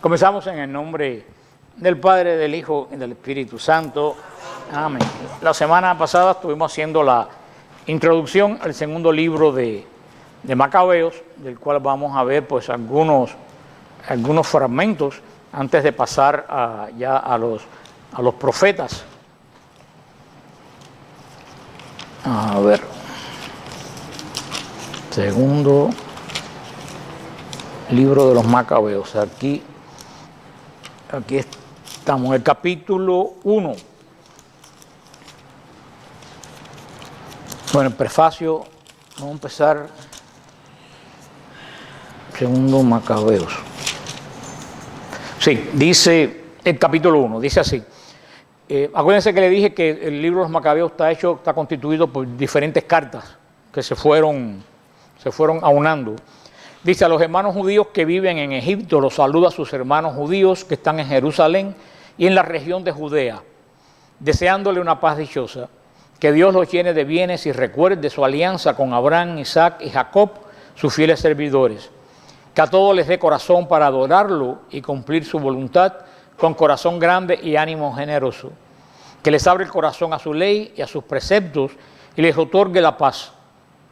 Comenzamos en el nombre del Padre, del Hijo y del Espíritu Santo. Amén. La semana pasada estuvimos haciendo la introducción al segundo libro de Macabeos, del cual vamos a ver pues algunos fragmentos antes de pasar ya a los profetas. A ver, segundo libro de los Macabeos, aquí estamos en el capítulo 1. Bueno, el prefacio, vamos a empezar, segundo Macabeos. Sí, dice el capítulo 1, dice así. Acuérdense que le dije que el libro de los Macabeos está constituido por diferentes cartas que se fueron aunando. Dice: a los hermanos judíos que viven en Egipto, los saluda a sus hermanos judíos que están en Jerusalén y en la región de Judea, deseándole una paz dichosa, que Dios los llene de bienes y recuerde su alianza con Abraham, Isaac y Jacob, sus fieles servidores, que a todos les dé corazón para adorarlo y cumplir su voluntad con corazón grande y ánimo generoso, que les abre el corazón a su ley y a sus preceptos y les otorgue la paz,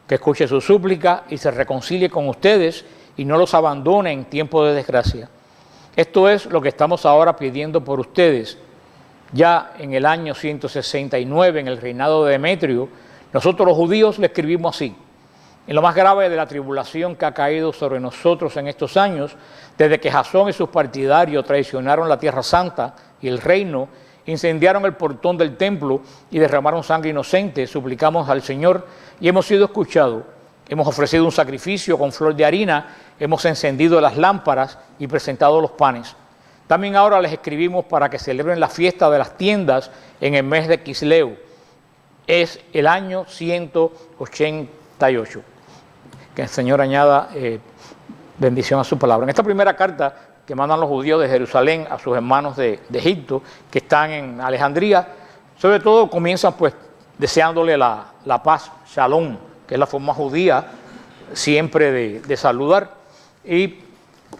que escuche su súplica y se reconcilie con ustedes y no los abandone en tiempo de desgracia. Esto es lo que estamos ahora pidiendo por ustedes. Ya en el año 169, en el reinado de Demetrio, nosotros los judíos le escribimos así: en lo más grave de la tribulación que ha caído sobre nosotros en estos años, desde que Jasón y sus partidarios traicionaron la tierra santa y el reino, incendiaron el portón del templo y derramaron sangre inocente, suplicamos al Señor y hemos sido escuchados. Hemos ofrecido un sacrificio con flor de harina, hemos encendido las lámparas y presentado los panes. También ahora les escribimos para que celebren la fiesta de las tiendas en el mes de Quisleu. Es el año 188. Que el Señor añada bendición a su palabra. En esta primera carta que mandan los judíos de Jerusalén a sus hermanos de Egipto, que están en Alejandría, sobre todo comienzan pues deseándole la paz, shalom, que es la forma judía siempre de saludar. Y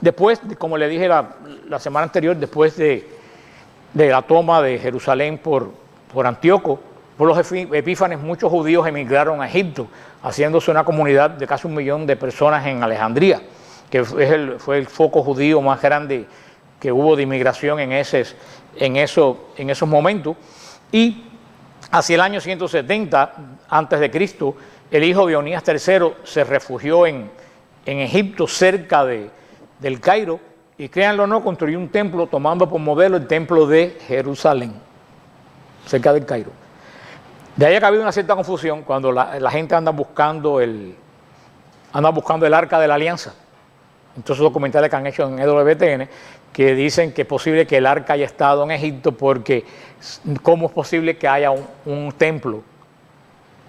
después, como le dije la semana anterior, después de la toma de Jerusalén por Antíoco, por los Epífanes, muchos judíos emigraron a Egipto, haciéndose una comunidad de casi 1 millón de personas en Alejandría, que fue el foco judío más grande que hubo de inmigración en esos momentos. Y hacia el año 170 a.C., el hijo de Onías III se refugió en Egipto, cerca del Cairo, y créanlo o no, construyó un templo tomando por modelo el templo de Jerusalén, cerca del Cairo. De ahí ha habido una cierta confusión cuando la gente anda buscando el Arca de la Alianza. Entonces, documentales que han hecho en EWTN que dicen que es posible que el arca haya estado en Egipto, porque ¿cómo es posible que haya un templo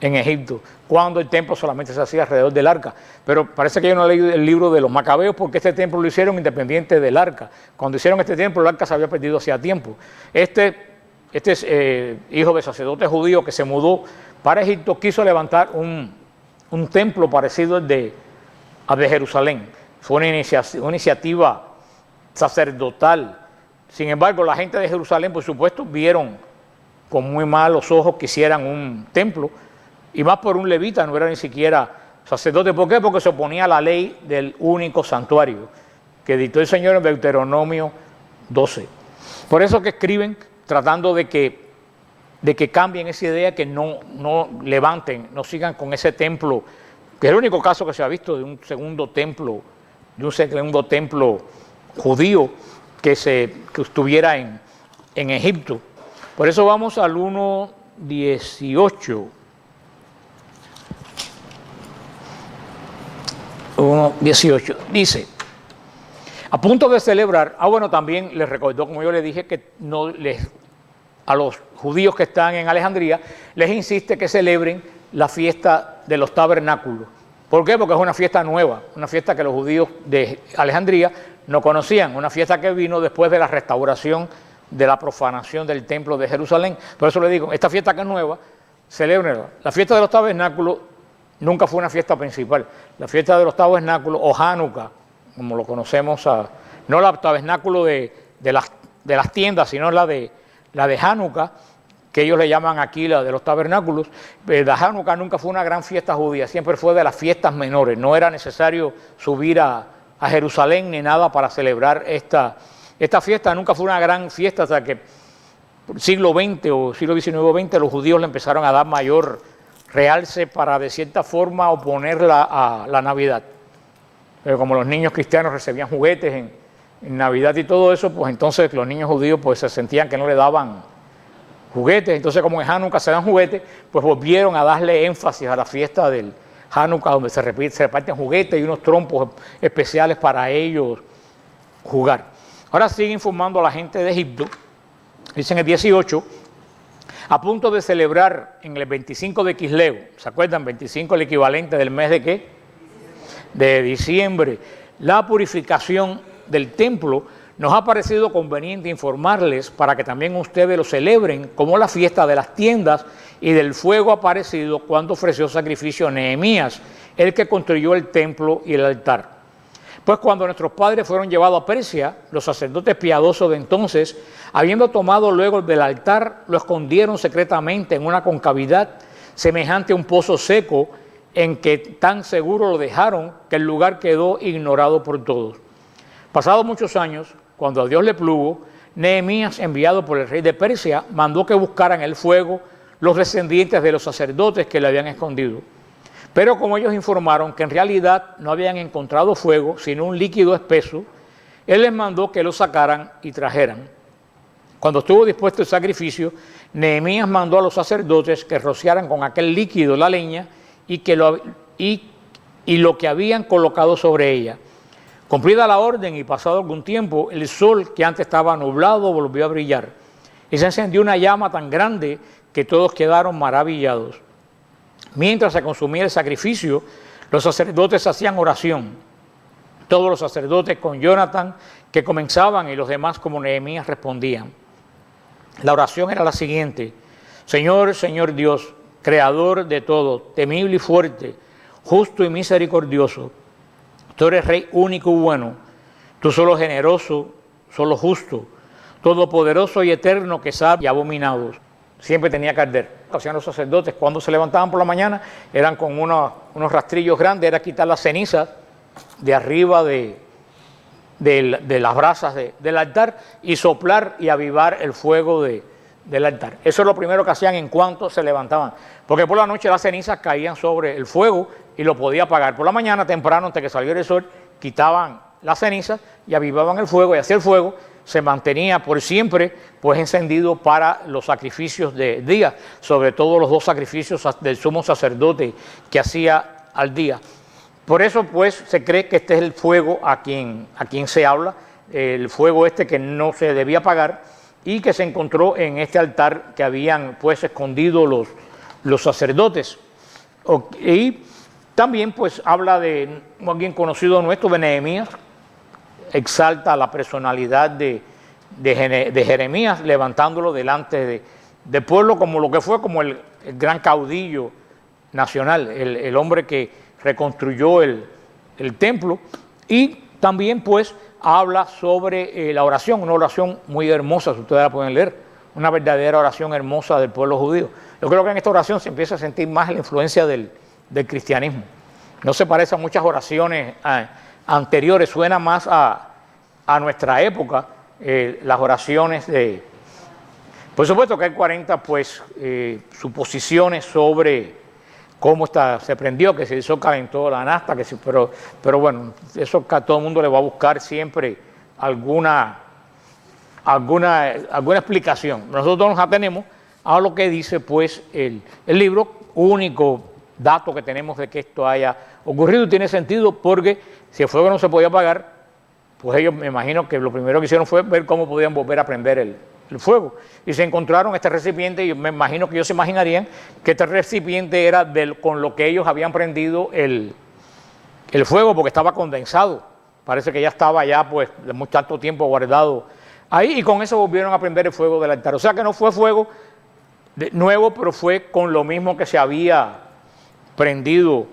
en Egipto cuando el templo solamente se hacía alrededor del arca? Pero parece que yo no he leído el libro de los Macabeos, porque este templo lo hicieron independiente del arca. Cuando hicieron este templo, el arca se había perdido hacía tiempo. Este es hijo de sacerdote judío que se mudó para Egipto, quiso levantar un templo parecido al de Jerusalén. Fue una iniciativa sacerdotal. Sin embargo, la gente de Jerusalén, por supuesto, vieron con muy malos ojos que hicieran un templo, y más por un levita, no era ni siquiera sacerdote. ¿Por qué? Porque se oponía a la ley del único santuario que dictó el Señor en Deuteronomio 12. Por eso que escriben tratando de que cambien esa idea, que no levanten, no sigan con ese templo, que es el único caso que se ha visto de un segundo templo judío que estuviera en Egipto. Por eso vamos al 1:18. 1:18 dice: a punto de celebrar, también les recordó, como yo les dije, que a los judíos que están en Alejandría les insiste que celebren la fiesta de los tabernáculos. ¿Por qué? Porque es una fiesta nueva, una fiesta que los judíos de Alejandría no conocían, una fiesta que vino después de la restauración de la profanación del templo de Jerusalén. Por eso le digo, esta fiesta que es nueva, celébrenla. La fiesta de los tabernáculos nunca fue una fiesta principal. La fiesta de los tabernáculos, o Hanukkah, como lo conocemos no el tabernáculo de las tiendas, sino la de Hanukkah, que ellos le llaman aquí la de los tabernáculos. La Hanukkah nunca fue una gran fiesta judía, siempre fue de las fiestas menores. No era necesario subir a Jerusalén ni nada para celebrar esta fiesta. Nunca fue una gran fiesta hasta que siglo XX o siglo XIX o XX los judíos le empezaron a dar mayor realce para de cierta forma oponerla a la Navidad. Pero como los niños cristianos recibían juguetes en Navidad y todo eso, pues entonces los niños judíos pues se sentían que no le daban juguetes. Entonces, como en Hanukkah se dan juguetes, pues volvieron a darle énfasis a la fiesta del Hanukkah, donde se reparten juguetes y unos trompos especiales para ellos jugar. Ahora sigue informando a la gente de Egipto. Dicen el 18, a punto de celebrar en el 25 de Quisleu, ¿se acuerdan? 25 el equivalente del mes de ¿qué? De diciembre, la purificación del templo. Nos ha parecido conveniente informarles para que también ustedes lo celebren como la fiesta de las tiendas y del fuego aparecido cuando ofreció sacrificio a Nehemías, el que construyó el templo y el altar. Pues cuando nuestros padres fueron llevados a Persia, los sacerdotes piadosos de entonces, habiendo tomado luego del altar, lo escondieron secretamente en una concavidad semejante a un pozo seco, en que tan seguro lo dejaron que el lugar quedó ignorado por todos. Pasados muchos años, cuando a Dios le plugo, Nehemías, enviado por el rey de Persia, mandó que buscaran el fuego los descendientes de los sacerdotes que le habían escondido. Pero como ellos informaron que en realidad no habían encontrado fuego, sino un líquido espeso, él les mandó que lo sacaran y trajeran. Cuando estuvo dispuesto el sacrificio, Nehemías mandó a los sacerdotes que rociaran con aquel líquido la leña y lo que habían colocado sobre ella. Cumplida la orden y pasado algún tiempo, el sol, que antes estaba nublado, volvió a brillar. Y se encendió una llama tan grande que todos quedaron maravillados. Mientras se consumía el sacrificio, los sacerdotes hacían oración. Todos los sacerdotes con Jonatán que comenzaban y los demás como Nehemías respondían. La oración era la siguiente: Señor, Señor Dios, Creador de todo, temible y fuerte, justo y misericordioso, tú eres Rey único y bueno, tú solo generoso, solo justo, todopoderoso y eterno, que sabe y abominados. Siempre tenía que arder. Lo hacían los sacerdotes cuando se levantaban por la mañana, eran con unos rastrillos grandes, era quitar las cenizas de arriba de las brasas del altar y soplar y avivar el fuego del altar. Eso es lo primero que hacían en cuanto se levantaban, porque por la noche las cenizas caían sobre el fuego y lo podía apagar. Por la mañana, temprano, antes que saliera el sol, quitaban las cenizas y avivaban el fuego, y así el fuego se mantenía por siempre pues encendido para los sacrificios de día, sobre todo los dos sacrificios del sumo sacerdote que hacía al día. Por eso pues se cree que este es el fuego a quien se habla, el fuego este que no se debía apagar y que se encontró en este altar que habían pues escondido los sacerdotes. Y también pues habla de alguien conocido nuestro, de Nehemías, exalta la personalidad de Jeremías, levantándolo delante del pueblo como lo que fue, como el gran caudillo nacional, el hombre que reconstruyó el templo. Y también pues habla sobre la oración, una oración muy hermosa, si ustedes la pueden leer, una verdadera oración hermosa del pueblo judío. Yo creo que en esta oración se empieza a sentir más la influencia del cristianismo. No se parece a muchas oraciones anteriores, suena más a nuestra época, las oraciones de... Por supuesto que hay 40 pues, suposiciones sobre cómo se prendió, que se hizo, calentó la nafta, pero bueno, eso que a todo el mundo le va a buscar siempre alguna explicación. Nosotros nos atenemos a lo que dice pues el libro. Único dato que tenemos de que esto haya ocurrido, tiene sentido porque si el fuego no se podía apagar, pues ellos, me imagino que lo primero que hicieron fue ver cómo podían volver a prender el fuego. Y se encontraron este recipiente, y me imagino que ellos se imaginarían que este recipiente era con lo que ellos habían prendido el fuego, porque estaba condensado. Parece que ya estaba pues de mucho tanto tiempo guardado ahí, y con eso volvieron a prender el fuego del altar. O sea que no fue fuego nuevo, pero fue con lo mismo que se había prendido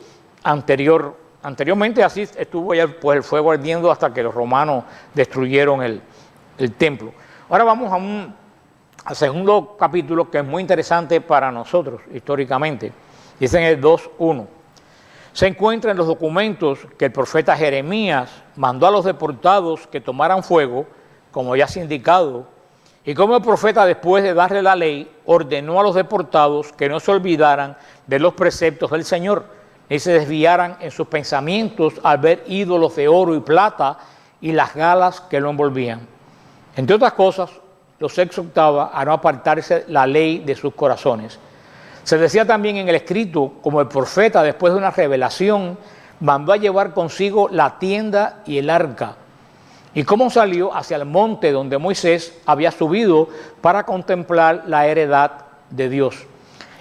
Anteriormente así estuvo ya pues, el fuego ardiendo hasta que los romanos destruyeron el templo. Ahora vamos al segundo capítulo que es muy interesante para nosotros históricamente. Dice en el 2:1. Se encuentra en los documentos que el profeta Jeremías mandó a los deportados que tomaran fuego, como ya se ha indicado, y como el profeta, después de darle la ley, ordenó a los deportados que no se olvidaran de los preceptos del Señor, ni se desviaran en sus pensamientos al ver ídolos de oro y plata y las galas que lo envolvían. Entre otras cosas, los exhortaba a no apartarse la ley de sus corazones. Se decía también en el escrito, como el profeta, después de una revelación, mandó a llevar consigo la tienda y el arca. Y cómo salió hacia el monte donde Moisés había subido para contemplar la heredad de Dios.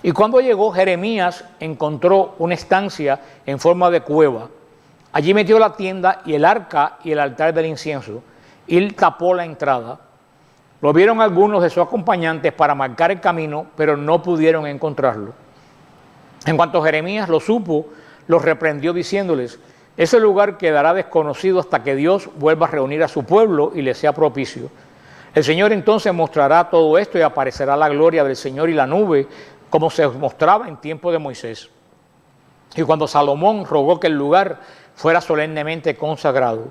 Y cuando llegó, Jeremías encontró una estancia en forma de cueva. Allí metió la tienda y el arca y el altar del incienso, y tapó la entrada. Lo vieron algunos de sus acompañantes para marcar el camino, pero no pudieron encontrarlo. En cuanto Jeremías lo supo, los reprendió diciéndoles: ese lugar quedará desconocido hasta que Dios vuelva a reunir a su pueblo y le sea propicio. El Señor entonces mostrará todo esto y aparecerá la gloria del Señor y la nube, como se mostraba en tiempo de Moisés. Y cuando Salomón rogó que el lugar fuera solemnemente consagrado,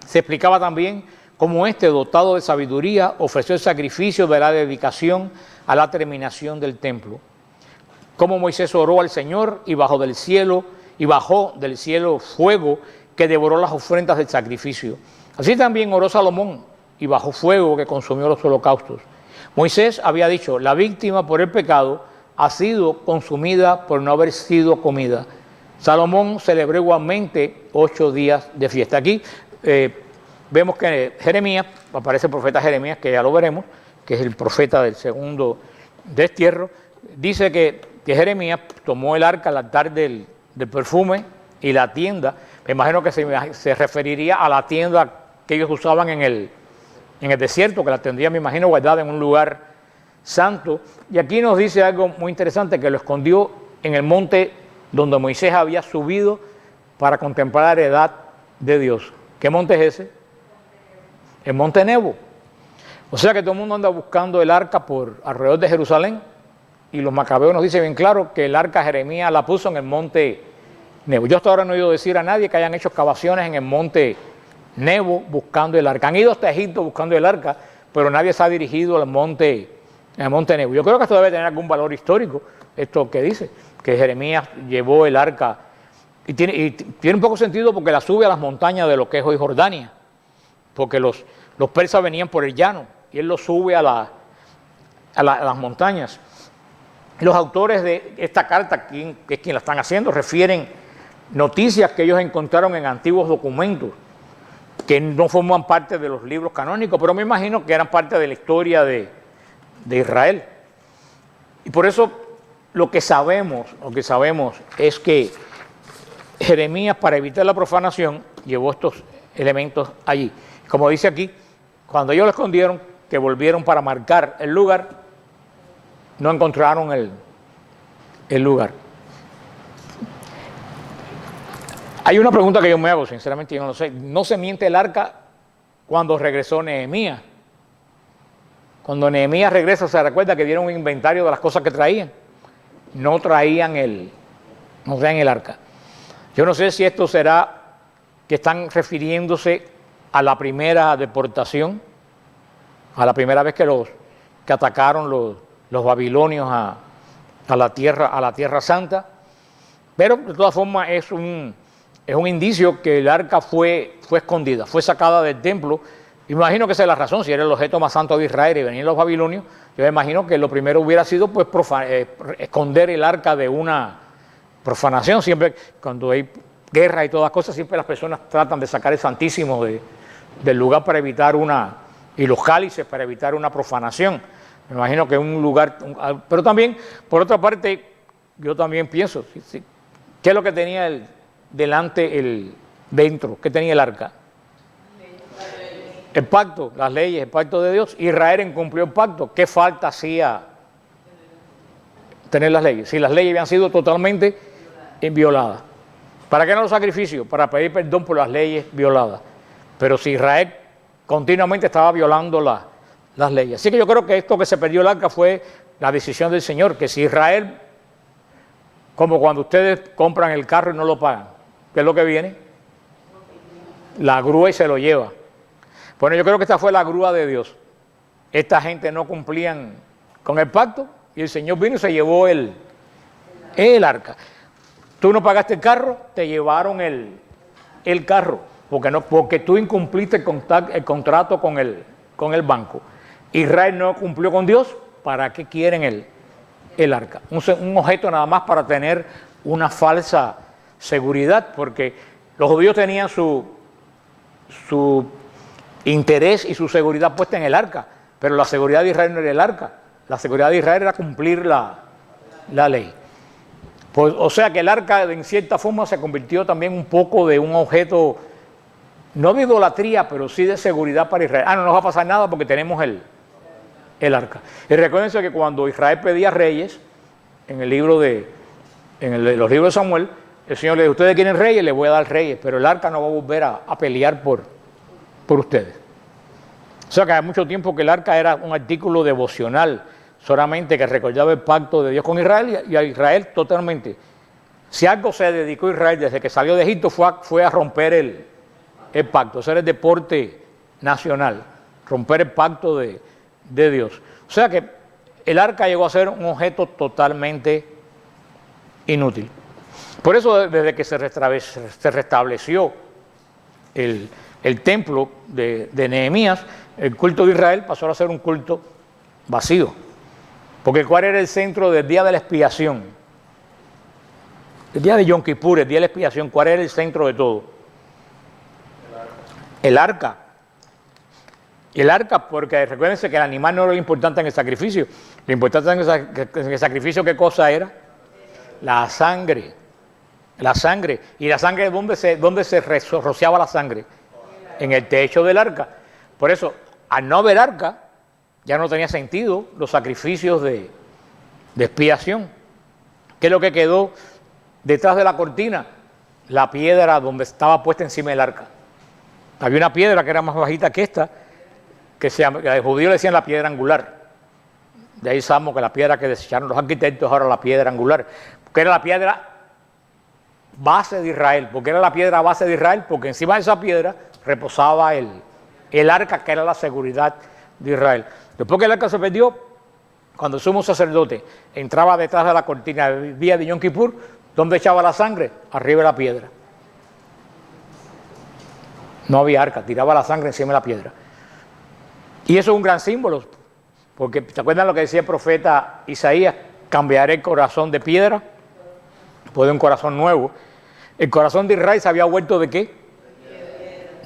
se explicaba también cómo éste, dotado de sabiduría, ofreció el sacrificio de la dedicación a la terminación del templo. Cómo Moisés oró al Señor y bajó del cielo fuego que devoró las ofrendas del sacrificio. Así también oró Salomón y bajó fuego que consumió los holocaustos. Moisés había dicho: la víctima por el pecado ha sido consumida por no haber sido comida. Salomón celebró igualmente 8 días de fiesta. Aquí vemos que Jeremías, aparece el profeta Jeremías, que ya lo veremos, que es el profeta del segundo destierro, dice que Jeremías tomó el arca, el altar del perfume y la tienda. Me imagino que se referiría a la tienda que ellos usaban en el desierto, que la tendría, me imagino, guardada en un lugar santo. Y aquí nos dice algo muy interesante, que lo escondió en el monte donde Moisés había subido para contemplar la heredad de Dios. ¿Qué monte es ese? El monte Nebo. O sea que todo el mundo anda buscando el arca por alrededor de Jerusalén, y los macabeos nos dicen bien claro que el arca Jeremías la puso en el monte Nebo. Yo hasta ahora no he oído decir a nadie que hayan hecho excavaciones en el monte Nebo buscando el arca. Han ido hasta Egipto buscando el arca, pero nadie se ha dirigido al monte Nebo. Yo creo que esto debe tener algún valor histórico, esto que dice, que Jeremías llevó el arca, y tiene un poco sentido porque la sube a las montañas de lo que es hoy Jordania, porque los persas venían por el llano y él lo sube a las montañas. Los autores de esta carta, que es quien la están haciendo, refieren noticias que ellos encontraron en antiguos documentos que no forman parte de los libros canónicos, pero me imagino que eran parte de la historia de Israel. Y por eso lo que sabemos es que Jeremías, para evitar la profanación, llevó estos elementos allí. Como dice aquí, cuando ellos lo escondieron, que volvieron para marcar el lugar, no encontraron el lugar. Hay una pregunta que yo me hago, sinceramente yo no lo sé. ¿No se miente el arca cuando regresó Nehemías? Cuando Nehemías regresa, se recuerda que dieron un inventario de las cosas que traían. No traían el arca. Yo no sé si esto será que están refiriéndose a la primera deportación, a la primera vez que atacaron los babilonios a la tierra santa, pero de todas formas es un indicio que el arca fue escondida, fue sacada del templo. Imagino que esa es la razón, si era el objeto más santo de Israel y venían los babilonios, yo me imagino que lo primero hubiera sido pues esconder el arca de una profanación. Siempre cuando hay guerra y todas cosas, siempre las personas tratan de sacar el Santísimo del lugar para evitar y los cálices para evitar una profanación. Me imagino que un lugar, pero también, por otra parte, yo también pienso, ¿qué es lo que tenía dentro? ¿Qué tenía el arca? El pacto, las leyes, el pacto de Dios. Israel incumplió el pacto. ¿Qué falta hacía tener las leyes? Si las leyes habían sido totalmente violadas. ¿Para qué eran los sacrificios? Para pedir perdón por las leyes violadas. Pero si Israel continuamente estaba violando las leyes. Así que yo creo que esto que se perdió el arca fue la decisión del Señor, que si Israel, como cuando ustedes compran el carro y no lo pagan, ¿qué es lo que viene? La grúa y se lo lleva. Bueno, yo creo que esta fue la grúa de Dios. Esta gente no cumplían con el pacto y el Señor vino y se llevó el arca. Tú no pagaste el carro, te llevaron el carro, porque tú incumpliste el contrato con el banco. Israel no cumplió con Dios, ¿para qué quieren el arca? Un objeto nada más para tener una falsa seguridad, porque los judíos tenían su interés y su seguridad puesta en el arca, pero la seguridad de Israel no era el arca, la seguridad de Israel era cumplir la ley. Pues, o sea que el arca en cierta forma se convirtió también un poco de un objeto, no de idolatría, pero sí de seguridad para Israel. No nos va a pasar nada porque tenemos el arca. Y recuérdense que cuando Israel pedía reyes, en los libros de Samuel, el Señor le dijo, ustedes quieren reyes, les voy a dar reyes, pero el arca no va a volver a pelear por ustedes. O sea que hay mucho tiempo que el arca era un artículo devocional, solamente que recordaba el pacto de Dios con Israel y a Israel totalmente. Si algo se dedicó a Israel desde que salió de Egipto fue a romper el pacto. Ese era el deporte nacional, romper el pacto de Dios. O sea que el arca llegó a ser un objeto totalmente inútil. Por eso desde que se restableció el templo de Nehemías, el culto de Israel pasó a ser un culto vacío. Porque ¿cuál era el centro del día de la expiación? El día de Yom Kippur, el día de la expiación, ¿cuál era el centro de todo? El arca. El arca, porque recuérdense que el animal no era lo importante en el sacrificio. Lo importante en el sacrificio, ¿qué cosa era? La sangre. La sangre. ¿Y la sangre dónde se rociaba la sangre? En el techo del arca. Por eso, al no haber arca, ya no tenía sentido los sacrificios de expiación. ¿Qué es lo que quedó detrás de la cortina? La piedra donde estaba puesta encima del arca. Había una piedra que era más bajita que esta, que los judíos le decían la piedra angular. De ahí sabemos que la piedra que desecharon los arquitectos ahora la piedra angular. Porque era la piedra base de Israel. ¿Por qué era la piedra base de Israel? Porque encima de esa piedra reposaba el arca, que era la seguridad de Israel. Después que el arca se perdió, cuando el sumo sacerdote entraba detrás de la cortina el día de Yom Kippur, ¿dónde echaba la sangre? Arriba de la piedra. No había arca, tiraba la sangre encima de la piedra. Y eso es un gran símbolo, porque ¿se acuerdan lo que decía el profeta Isaías? Cambiaré el corazón de piedra por un corazón nuevo. El corazón de Israel se había vuelto ¿de qué?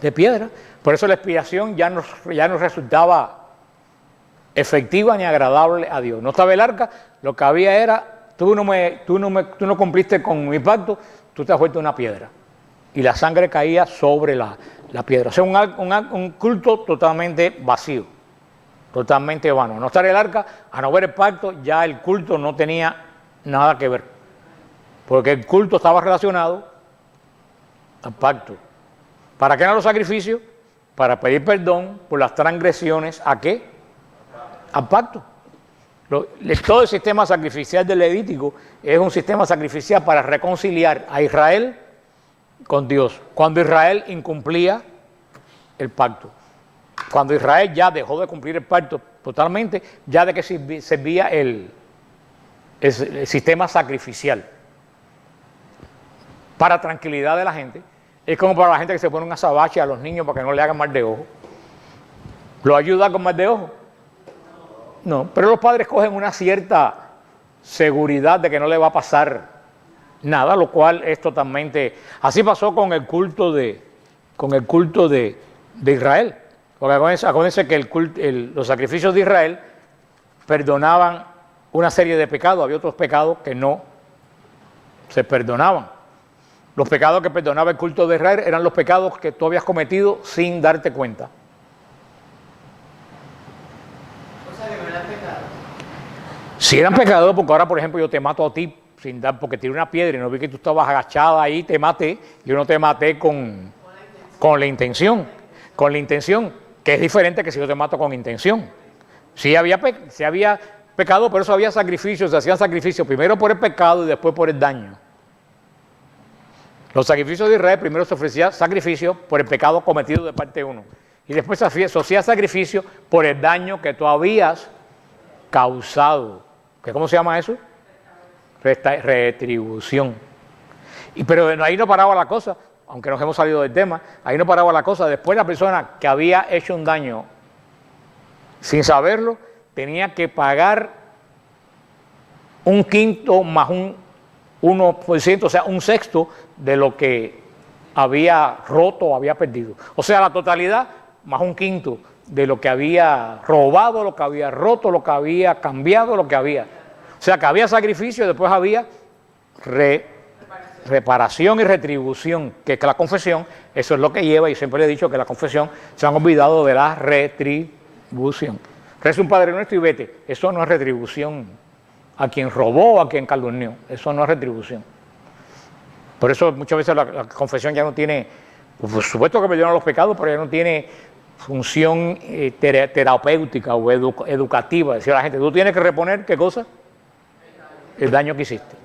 De piedra. Por eso la expiación ya no resultaba efectiva ni agradable a Dios. No estaba el arca, lo que había era, tú no cumpliste con mi pacto, tú te has vuelto una piedra. Y la sangre caía sobre la piedra. O sea, un culto totalmente vacío, totalmente vano. No estar el arca, a no ver el pacto, ya el culto no tenía nada que ver. Porque el culto estaba relacionado al pacto. ¿Para qué eran los sacrificios? Para pedir perdón por las transgresiones, ¿a qué? Al pacto. Todo el sistema sacrificial del Levítico es un sistema sacrificial para reconciliar a Israel con Dios. Cuando Israel incumplía el pacto. Cuando Israel ya dejó de cumplir el pacto totalmente, ya de que servía el sistema sacrificial. Para tranquilidad de la gente. Es como para la gente que se pone un azabache a los niños para que no le hagan mal de ojo. ¿Lo ayuda con mal de ojo? No, pero los padres cogen una cierta seguridad de que no le va a pasar nada, lo cual es totalmente... Así pasó con el culto de Israel. Porque acuérdense que los sacrificios de Israel perdonaban una serie de pecados, había otros pecados que no se perdonaban. Los pecados que perdonaba el culto de Israel eran los pecados que tú habías cometido sin darte cuenta. O sea, que no eran pecados. Sí eran pecados, porque ahora, por ejemplo, yo te mato a ti sin dar, porque tiré una piedra y no vi que tú estabas agachada ahí, te maté. Yo no te maté con la intención, que es diferente que si yo te mato con intención. Sí había pecado, por eso había sacrificios, se hacían sacrificios primero por el pecado y después por el daño. Los sacrificios de Israel, primero se ofrecía sacrificio por el pecado cometido de parte de uno. Y después se hacía sacrificio por el daño que tú habías causado. ¿Cómo se llama eso? Retribución. Pero ahí no paraba la cosa, aunque nos hemos salido del tema, ahí no paraba la cosa. Después la persona que había hecho un daño sin saberlo, tenía que pagar un quinto más un 1%, o sea, un sexto de lo que había roto o había perdido. O sea, la totalidad más un quinto de lo que había robado, lo que había roto, lo que había cambiado, lo que había. O sea, que había sacrificio y después había reparación y retribución, que es que la confesión, eso es lo que lleva, y siempre le he dicho que la confesión se han olvidado de la retribución. Reza un Padre Nuestro y vete. Eso no es retribución a quien robó o a quien calumnió. Eso no es retribución. Por eso muchas veces la confesión ya no tiene, por supuesto que perdona los pecados, pero ya no tiene función terapéutica o educativa. Decir a la gente, tú tienes que reponer, ¿qué cosa? El daño que hiciste.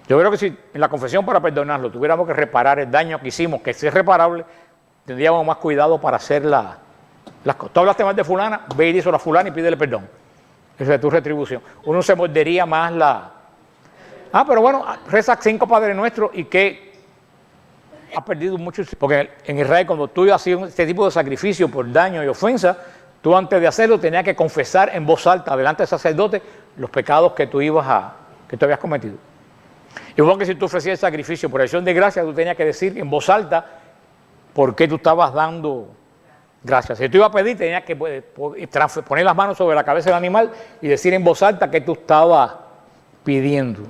Yo creo que si en la confesión para perdonarlo tuviéramos que reparar el daño que hicimos, que si es reparable, tendríamos más cuidado para hacer las cosas. Tú hablaste mal de fulana, ve y dice a la fulana y pídele perdón. Esa es tu retribución. Uno se mordería más pero bueno, reza 5 Padres Nuestros y que has perdido mucho. Porque en Israel, cuando tú hacías este tipo de sacrificio por daño y ofensa, tú antes de hacerlo tenías que confesar en voz alta delante del sacerdote los pecados que tú habías cometido. Igual que si tú ofrecías el sacrificio por acción de gracia, tú tenías que decir en voz alta por qué tú estabas dando gracias. Si tú ibas a pedir, tenías que poner las manos sobre la cabeza del animal y decir en voz alta qué tú estabas pidiendo.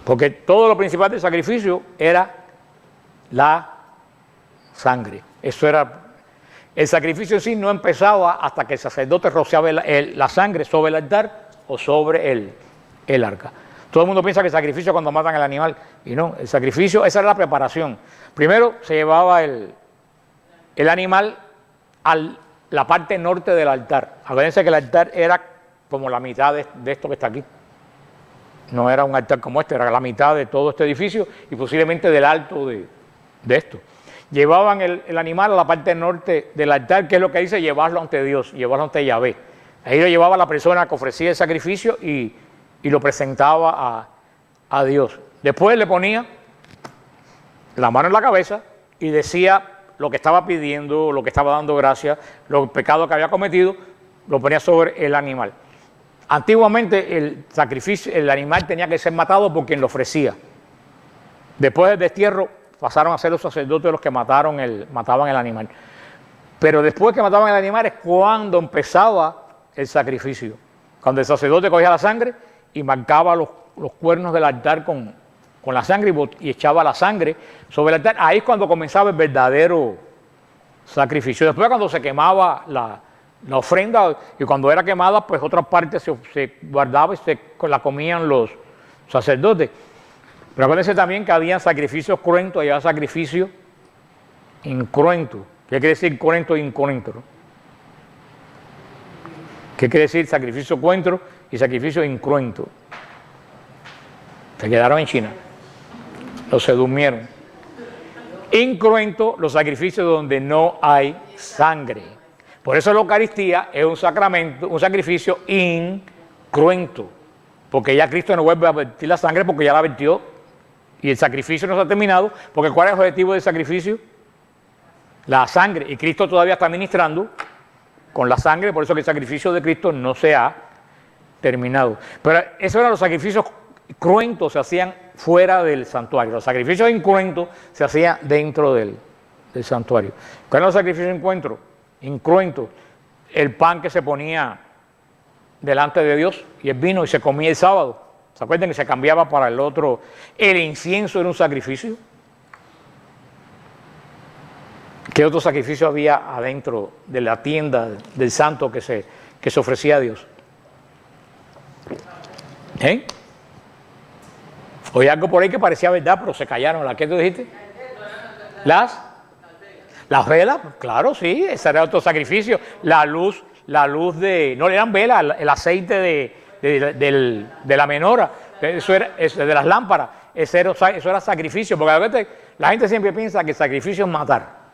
Porque todo lo principal del sacrificio era la sangre. Eso era. El sacrificio en sí no empezaba hasta que el sacerdote rociaba la sangre sobre el altar o sobre el arca. Todo el mundo piensa que el sacrificio es cuando matan al animal. Y no, el sacrificio, esa era la preparación. Primero se llevaba el animal a la parte norte del altar. Acuérdense que el altar era como la mitad de esto que está aquí. No era un altar como este, era la mitad de todo este edificio y posiblemente del alto de esto. Llevaban el animal a la parte norte del altar, que es lo que dice llevarlo ante Dios, llevarlo ante Yahvé. Ahí lo llevaba la persona que ofrecía el sacrificio y lo presentaba a Dios. Después le ponía la mano en la cabeza y decía lo que estaba pidiendo, lo que estaba dando gracias, los pecados que había cometido, lo ponía sobre el animal. Antiguamente el animal tenía que ser matado por quien lo ofrecía. Después del destierro pasaron a ser los sacerdotes los que mataban el animal. Pero después que mataban el animal es cuando empezaba el sacrificio. Cuando el sacerdote cogía la sangre y marcaba los cuernos del altar con la sangre y echaba la sangre sobre el altar, ahí es cuando comenzaba el verdadero sacrificio. Después cuando se quemaba la ofrenda y cuando era quemada, pues otra parte se guardaba y la comían los sacerdotes. Pero acuérdense también que había sacrificios cruentos y había sacrificios incruentos. ¿Qué quiere decir cruento e incruento? ¿No? ¿Qué quiere decir sacrificio cruento y sacrificio incruento? Se quedaron en China. Se durmieron. Incruento, los sacrificios donde no hay sangre. Por eso la Eucaristía es un sacramento, un sacrificio incruento. Porque ya Cristo no vuelve a vertir la sangre porque ya la vertió. Y el sacrificio no se ha terminado. Porque ¿cuál es el objetivo del sacrificio? La sangre. Y Cristo todavía está ministrando con la sangre. Por eso que el sacrificio de Cristo no se ha terminado. Pero esos eran los sacrificios cruentos, se hacían fuera del santuario. Los sacrificios incruentos se hacían dentro del santuario. ¿Cuál era el sacrificio incruento? El pan que se ponía delante de Dios y el vino y se comía el sábado. ¿Se acuerdan que se cambiaba para el otro? El incienso era un sacrificio. ¿Qué otro sacrificio había adentro de la tienda del santo que se ofrecía a Dios? Oye algo por ahí que parecía verdad, pero se callaron. ¿La qué tú dijiste? Las velas, claro, sí, ese era otro sacrificio. La luz de, no eran velas, el aceite de la menora, eso era de las lámparas, eso era sacrificio, porque a veces la gente siempre piensa que el sacrificio es matar.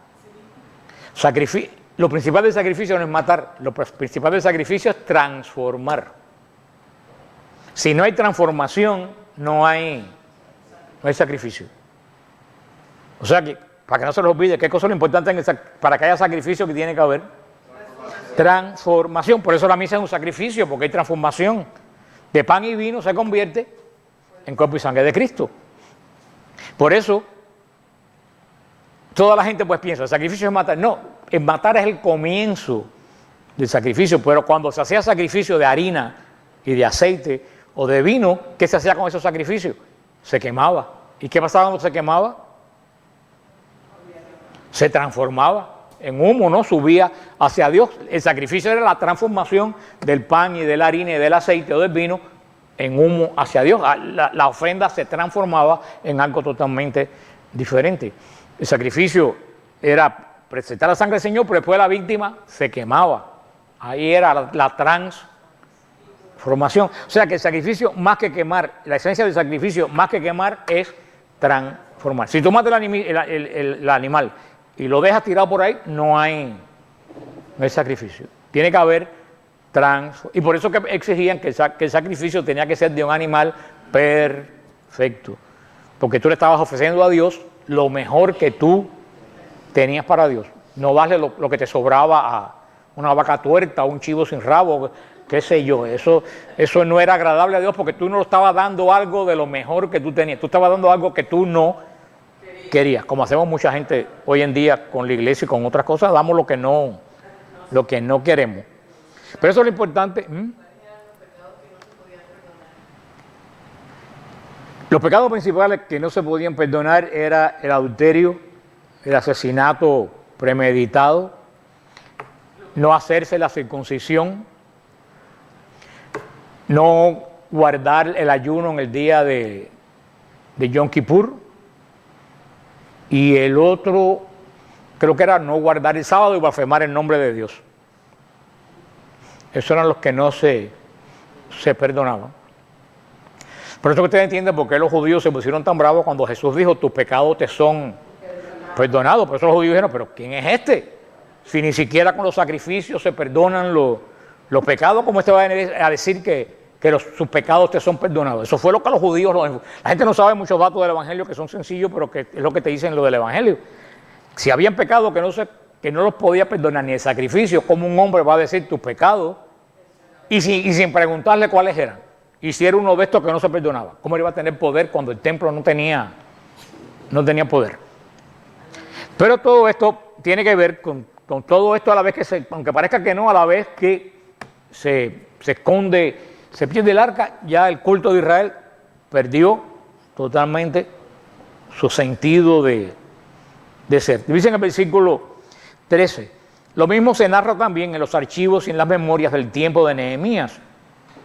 Lo principal del sacrificio no es matar, lo principal del sacrificio es transformar. Si no hay transformación, no hay sacrificio. O sea que, para que no se los olvide, ¿qué cosa es lo importante para que haya sacrificio que tiene que haber? Transformación. Por eso la misa es un sacrificio, porque hay transformación. De pan y vino se convierte en cuerpo y sangre de Cristo. Por eso, toda la gente pues piensa, el sacrificio es matar. No, el matar es el comienzo del sacrificio, pero cuando se hacía sacrificio de harina y de aceite o de vino, ¿qué se hacía con esos sacrificios? Se quemaba. ¿Y qué pasaba cuando se quemaba? Se transformaba en humo, ¿no? Subía hacia Dios. El sacrificio era la transformación del pan y de la harina y del aceite o del vino en humo hacia Dios. La ofrenda se transformaba en algo totalmente diferente. El sacrificio era presentar la sangre del Señor, pero después la víctima se quemaba. Ahí era la transformación. O sea que el sacrificio, más que quemar, la esencia del sacrificio, más que quemar, es transformar. Si tú matas el animal y lo dejas tirado por ahí, no hay sacrificio. Tiene que haber y por eso que exigían que el sacrificio tenía que ser de un animal perfecto. Porque tú le estabas ofreciendo a Dios lo mejor que tú tenías para Dios. No darle lo que te sobraba a una vaca tuerta o un chivo sin rabo, qué sé yo. Eso no era agradable a Dios porque tú no le estabas dando algo de lo mejor que tú tenías. Tú estabas dando algo que tú no querías. Como hacemos mucha gente hoy en día con la iglesia y con otras cosas, damos lo que no queremos. Pero eso es lo importante. Los pecados principales que no se podían perdonar era el adulterio, el asesinato premeditado, no hacerse la circuncisión, no guardar el ayuno en el día de Yom Kippur, y el otro creo que era no guardar el sábado y blasfemar el nombre de Dios. Esos eran los que no se perdonaban. Por eso que ustedes entienden por qué los judíos se pusieron tan bravos cuando Jesús dijo, tus pecados te son perdonados. Por eso los judíos dijeron, pero ¿quién es este? Si ni siquiera con los sacrificios se perdonan los pecados, ¿cómo este va a decir que sus pecados te son perdonados? Eso fue lo que los judíos... La gente no sabe muchos datos del Evangelio que son sencillos, pero que es lo que te dicen lo del Evangelio. Si habían pecados que no los podía perdonar ni el sacrificio, ¿cómo un hombre va a decir tus pecados y sin preguntarle cuáles eran? Y si era uno de estos que no se perdonaba, ¿cómo iba a tener poder cuando el templo no tenía poder? Pero todo esto tiene que ver con todo esto a la vez que aunque parezca que no, a la vez que se esconde, se pierde el arca, ya el culto de Israel perdió totalmente su sentido de ser. Dice en el versículo 13, lo mismo se narra también en los archivos y en las memorias del tiempo de Nehemías,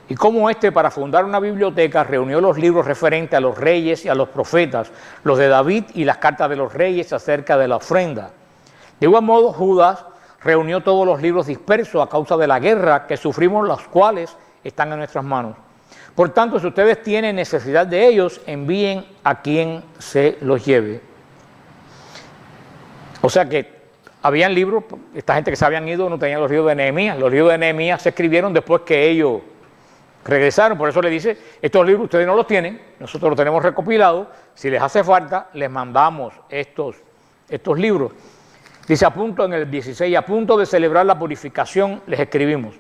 y cómo para fundar una biblioteca, reunió los libros referentes a los reyes y a los profetas, los de David y las cartas de los reyes acerca de la ofrenda. De igual modo, Judas reunió todos los libros dispersos a causa de la guerra que sufrimos, los cuales están en nuestras manos. Por tanto, si ustedes tienen necesidad de ellos, envíen a quien se los lleve. O sea que habían libros, esta gente que se habían ido no tenían los libros de Nehemías. Los libros de Nehemías se escribieron después que ellos regresaron. Por eso le dice, estos libros ustedes no los tienen, nosotros los tenemos recopilados. Si les hace falta, les mandamos estos libros. Dice, en el 16, a punto de celebrar la purificación, les escribimos.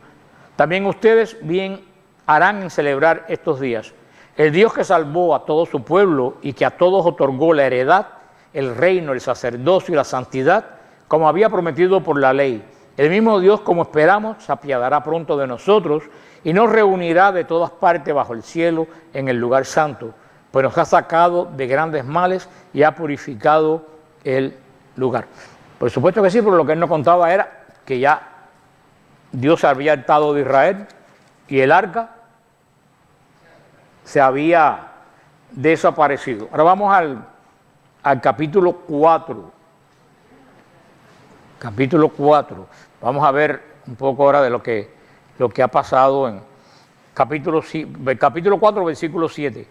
También ustedes bien harán en celebrar estos días. El Dios que salvó a todo su pueblo y que a todos otorgó la heredad, el reino, el sacerdocio y la santidad, como había prometido por la ley. El mismo Dios, como esperamos, se apiadará pronto de nosotros y nos reunirá de todas partes bajo el cielo en el lugar santo, pues nos ha sacado de grandes males y ha purificado el lugar. Por supuesto que sí, pero lo que él nos contaba era que ya Dios se había hartado de Israel y el arca se había desaparecido. Ahora vamos al capítulo 4. Capítulo 4. Vamos a ver un poco ahora de lo que ha pasado en capítulo 4, versículo 7.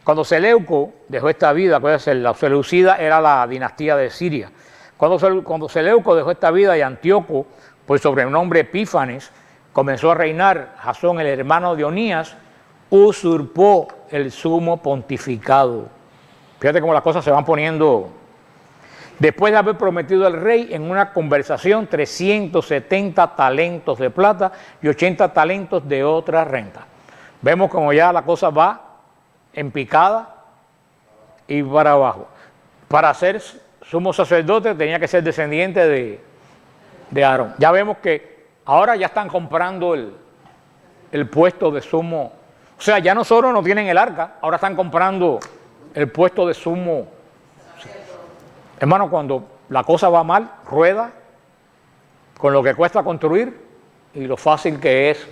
Cuando Seleuco dejó esta vida, acuérdense, la Seleucida era la dinastía de Siria. Cuando Seleuco dejó esta vida y Antíoco, por sobrenombre Epífanes, comenzó a reinar, Jasón, el hermano de Onías, usurpó el sumo pontificado. Fíjate cómo las cosas se van poniendo. Después de haber prometido al rey en una conversación 370 talentos de plata y 80 talentos de otra renta. Vemos como ya la cosa va en picada y para abajo. Para ser sumo sacerdote tenía que ser descendiente de Aarón. Ya vemos que ahora ya están comprando el puesto de sumo. O sea, ya no solo no tienen el arca, ahora están comprando el puesto de sumo. Hermano, cuando la cosa va mal, rueda con lo que cuesta construir y lo fácil que es.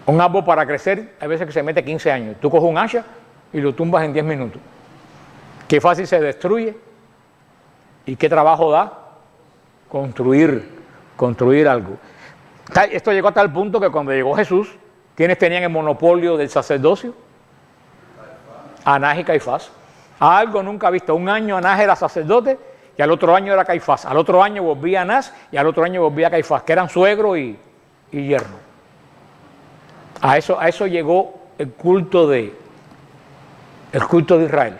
Un árbol para crecer, hay veces que se mete 15 años. Tú coges un hacha y lo tumbas en 10 minutos. Qué fácil se destruye y qué trabajo da construir algo. Esto llegó hasta el punto que cuando llegó Jesús, ¿quiénes tenían el monopolio del sacerdocio? Anás y Caifás. Algo nunca visto. Un año Anás era sacerdote y al otro año era Caifás. Al otro año volvía Anás y al otro año volvía Caifás, que eran suegro y yerno. A eso llegó el culto de Israel.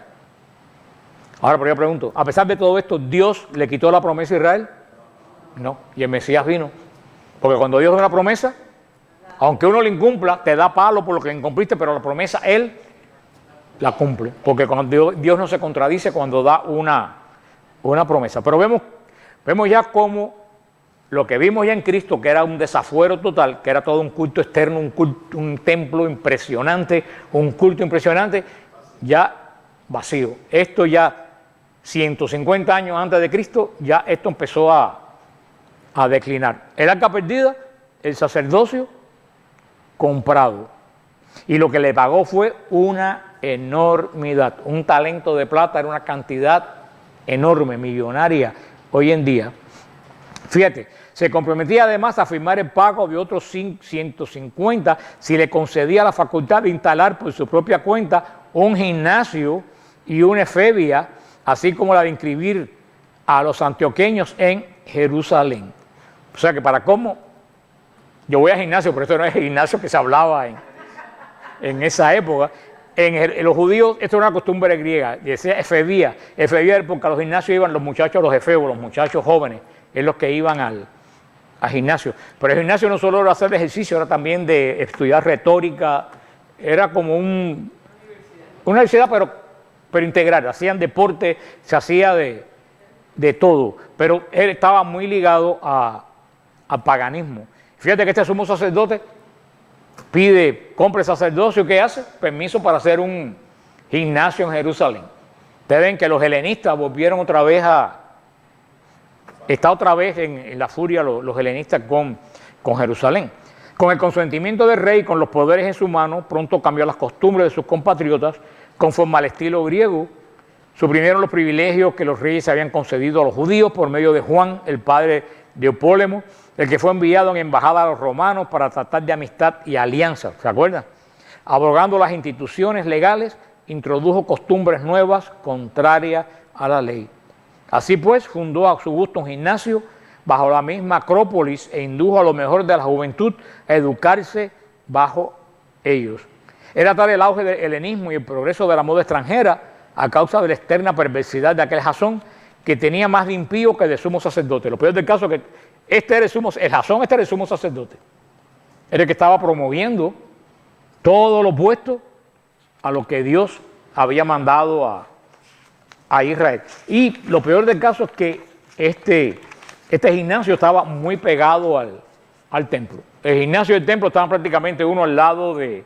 Ahora, pero yo pregunto, a pesar de todo esto, ¿Dios le quitó la promesa a Israel? No, y el Mesías vino. Porque cuando Dios da una promesa, aunque uno la incumpla, te da palo por lo que la incumpliste, pero la promesa Él la cumple. Porque cuando Dios no se contradice cuando da una promesa. Pero vemos ya cómo lo que vimos ya en Cristo, que era un desafuero total, que era todo un culto externo, un templo impresionante, un culto impresionante, ya vacío. Esto ya 150 años antes de Cristo, ya esto empezó a declinar. El arca perdida, el sacerdocio comprado. Y lo que le pagó fue una enormidad. Un talento de plata era una cantidad enorme, millonaria hoy en día. Fíjate, se comprometía además a firmar el pago de otros 150 si le concedía la facultad de instalar por su propia cuenta un gimnasio y una efebia, así como la de inscribir a los antioqueños en Jerusalén. O sea que para cómo, yo voy al gimnasio, pero esto no es el gimnasio que se hablaba en esa época. En los judíos esto era una costumbre griega, decía efebía. Efebía era porque a los gimnasios iban los muchachos, los efebos, los muchachos jóvenes, es los que iban al gimnasio. Pero el gimnasio no solo era hacer ejercicio, era también de estudiar retórica, era como una universidad, pero integral. Hacían deporte, se hacía de todo, pero él estaba muy ligado al paganismo. Fíjate que este sumo sacerdote compra el sacerdocio, ¿qué hace? Permiso para hacer un gimnasio en Jerusalén. Ustedes ven que los helenistas volvieron otra vez está otra vez en la furia los helenistas con Jerusalén. Con el consentimiento del rey, con los poderes en su mano, pronto cambió las costumbres de sus compatriotas, conforme al estilo griego. Suprimieron los privilegios que los reyes habían concedido a los judíos por medio de Juan, el padre de Eupólemo, el que fue enviado en embajada a los romanos para tratar de amistad y alianza, ¿se acuerdan? Abrogando las instituciones legales, introdujo costumbres nuevas contrarias a la ley. Así pues, fundó a su gusto un gimnasio bajo la misma Acrópolis e indujo a lo mejor de la juventud a educarse bajo ellos. Era tal el auge del helenismo y el progreso de la moda extranjera a causa de la externa perversidad de aquel Jasón, que tenía más de impío que de sumo sacerdote. Lo peor del caso es que el Jasón era el sumo sacerdote. Era el que estaba promoviendo todo lo opuesto a lo que Dios había mandado a Israel. Y lo peor del caso es que este gimnasio estaba muy pegado al templo. El gimnasio y el templo estaban prácticamente uno al lado del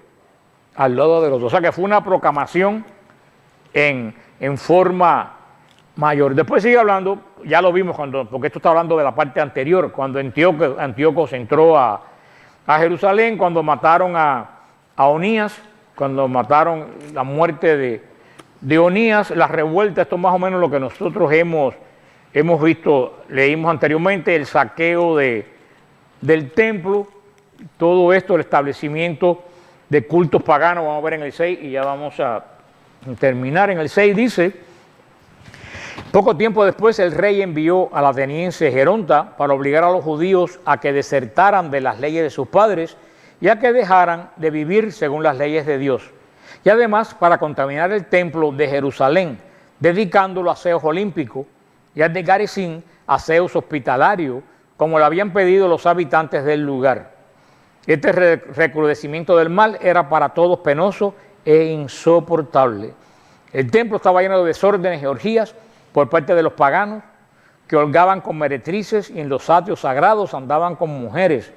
otro. O sea que fue una proclamación en forma mayor. Después sigue hablando, ya lo vimos porque esto está hablando de la parte anterior, cuando Antíoco entró a Jerusalén, cuando mataron a Onías, cuando mataron la muerte de Onías, la revuelta, esto es más o menos lo que nosotros hemos visto, leímos anteriormente, el saqueo del templo, todo esto, el establecimiento de cultos paganos, vamos a ver en el 6 y ya vamos a terminar. En el 6 dice: poco tiempo después el rey envió al ateniense Geronta para obligar a los judíos a que desertaran de las leyes de sus padres y a que dejaran de vivir según las leyes de Dios, y además para contaminar el templo de Jerusalén, dedicándolo a Zeus olímpico, y al de Garizim a Zeus hospitalario, como lo habían pedido los habitantes del lugar. Este recrudecimiento del mal era para todos penoso e insoportable. El templo estaba lleno de desórdenes y orgías por parte de los paganos, que holgaban con meretrices y en los atrios sagrados andaban con mujeres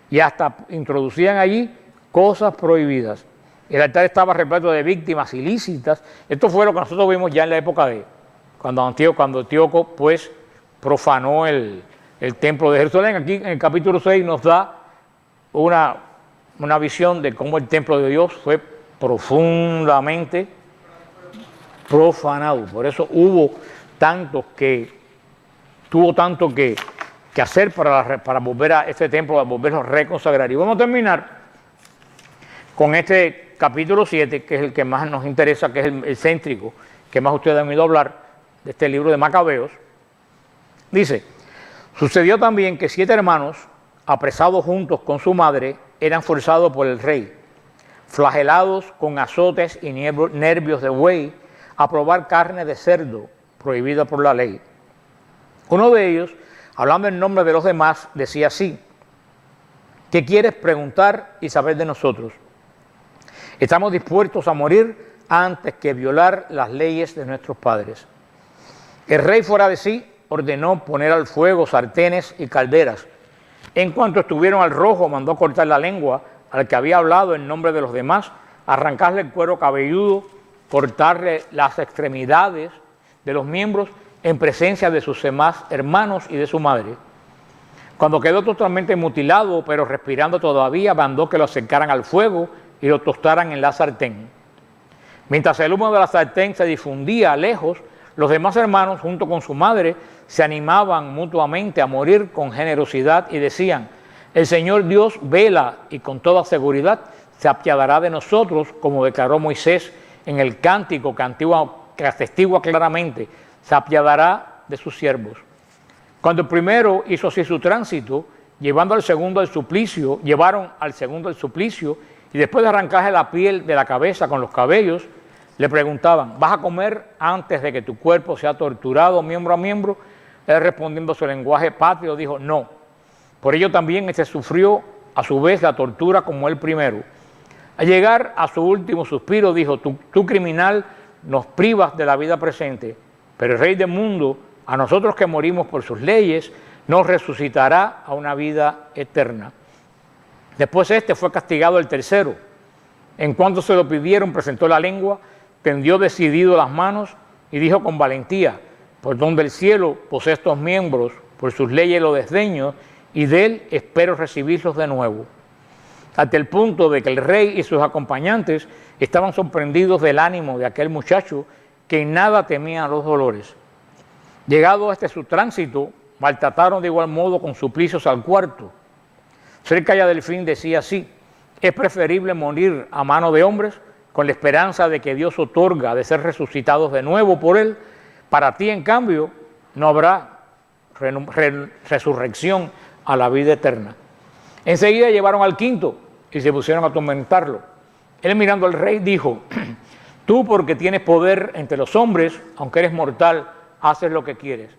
y hasta introducían allí cosas prohibidas. El altar estaba repleto de víctimas ilícitas. Esto fue lo que nosotros vimos ya en la época de cuando Antíoco pues profanó el templo de Jerusalén. Aquí en el capítulo 6 nos da una visión de cómo el templo de Dios fue profundamente profanado. Por eso tuvo tanto que hacer para volver a este templo, para volverlo a reconsagrar. Y vamos a terminar con este capítulo 7, que es el que más nos interesa, que es el céntrico, que más ustedes han oído hablar de este libro de Macabeos. Dice: sucedió también que 7 hermanos, apresados juntos con su madre, eran forzados por el rey, flagelados con azotes y nervios de buey, a probar carne de cerdo, prohibida por la ley. Uno de ellos, hablando en nombre de los demás, decía así: ¿qué quieres preguntar y saber de nosotros? Estamos dispuestos a morir antes que violar las leyes de nuestros padres. El rey, fuera de sí, ordenó poner al fuego sartenes y calderas. En cuanto estuvieron al rojo, mandó cortar la lengua al que había hablado en nombre de los demás, arrancarle el cuero cabelludo, cortarle las extremidades de los miembros en presencia de sus demás hermanos y de su madre. Cuando quedó totalmente mutilado, pero respirando todavía, mandó que lo acercaran al fuego y lo tostaran en la sartén. Mientras el humo de la sartén se difundía lejos, los demás hermanos, junto con su madre, se animaban mutuamente a morir con generosidad y decían: el Señor Dios vela y con toda seguridad se apiadará de nosotros, como declaró Moisés en el cántico que atestigua claramente: se apiadará de sus siervos. Cuando el primero hizo así su tránsito, llevaron al segundo al suplicio, y después de arrancarle la piel de la cabeza con los cabellos, le preguntaban: ¿vas a comer antes de que tu cuerpo sea torturado miembro a miembro? Él, respondiendo su lenguaje patrio, dijo: no. Por ello también este sufrió a su vez la tortura como el primero. Al llegar a su último suspiro, dijo: tú criminal, nos privas de la vida presente, pero el Rey del mundo, a nosotros que morimos por sus leyes, nos resucitará a una vida eterna. Después este fue castigado el tercero. En cuanto se lo pidieron, presentó la lengua, tendió decidido las manos y dijo con valentía: por donde el cielo posee estos miembros, por sus leyes lo desdeño, y de él espero recibirlos de nuevo. Hasta el punto de que el rey y sus acompañantes estaban sorprendidos del ánimo de aquel muchacho, que en nada temía los dolores. Llegado a su tránsito, maltrataron de igual modo con suplicios al cuarto. Cerca ya del fin decía así: es preferible morir a mano de hombres, con la esperanza de que Dios otorga de ser resucitados de nuevo por él. Para ti, en cambio, no habrá resurrección a la vida eterna. Enseguida llevaron al quinto y se pusieron a atormentarlo. Él, mirando al rey, dijo: tú, porque tienes poder entre los hombres, aunque eres mortal, haces lo que quieres.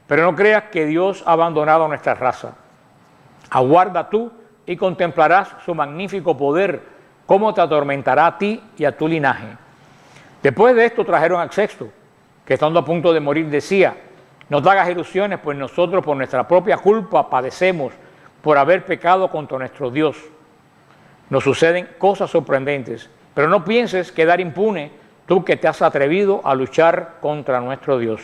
Pero no creas que Dios ha abandonado a nuestra raza. Aguarda tú y contemplarás su magnífico poder, cómo te atormentará a ti y a tu linaje. Después de esto trajeron al sexto, que estando a punto de morir decía: no te hagas ilusiones, pues nosotros por nuestra propia culpa padecemos por haber pecado contra nuestro Dios. Nos suceden cosas sorprendentes, pero no pienses quedar impune tú que te has atrevido a luchar contra nuestro Dios.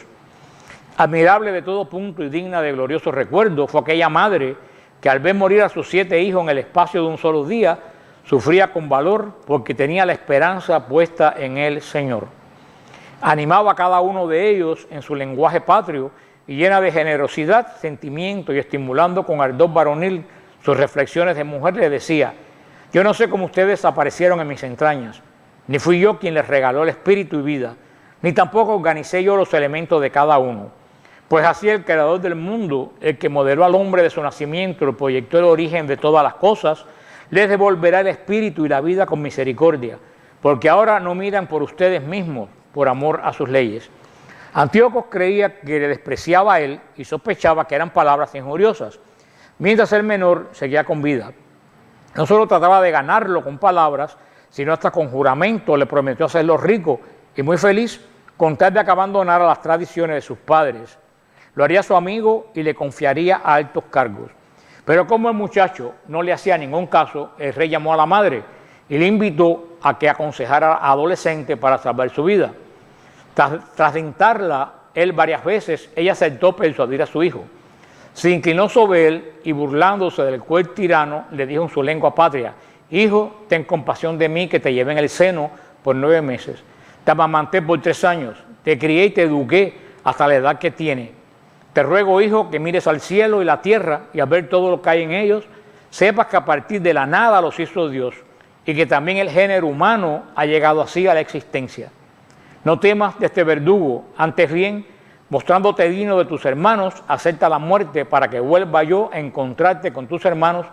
Admirable de todo punto y digna de glorioso recuerdo fue aquella madre que, al ver morir a sus 7 hijos en el espacio de un solo día, sufría con valor porque tenía la esperanza puesta en el Señor. Animaba a cada uno de ellos en su lenguaje patrio y llena de generosidad, sentimiento y estimulando con ardor varonil sus reflexiones de mujer, le decía: yo no sé cómo ustedes aparecieron en mis entrañas, ni fui yo quien les regaló el espíritu y vida, ni tampoco organicé yo los elementos de cada uno. Pues así el creador del mundo, el que modeló al hombre de su nacimiento, el proyectó el origen de todas las cosas, les devolverá el espíritu y la vida con misericordia, porque ahora no miran por ustedes mismos, por amor a sus leyes. Antíoco creía que le despreciaba a él y sospechaba que eran palabras injuriosas, mientras el menor seguía con vida. No solo trataba de ganarlo con palabras, sino hasta con juramento le prometió hacerlo rico y muy feliz con tal de que abandonara las tradiciones de sus padres. Lo haría su amigo y le confiaría a altos cargos. Pero como el muchacho no le hacía ningún caso, el rey llamó a la madre y le invitó a que aconsejara al adolescente para salvar su vida. Tras tentarla él varias veces, ella aceptó persuadir a su hijo. Se inclinó sobre él y, burlándose del cruel tirano, le dijo en su lengua patria: hijo, ten compasión de mí, que te llevé en el seno por 9 meses. Te amamanté por 3 años, te crié y te eduqué hasta la edad que tienes. Te ruego, hijo, que mires al cielo y la tierra y al ver todo lo que hay en ellos, sepas que a partir de la nada los hizo Dios y que también el género humano ha llegado así a la existencia. No temas de este verdugo, antes bien, mostrándote digno de tus hermanos, acepta la muerte para que vuelva yo a encontrarte con tus hermanos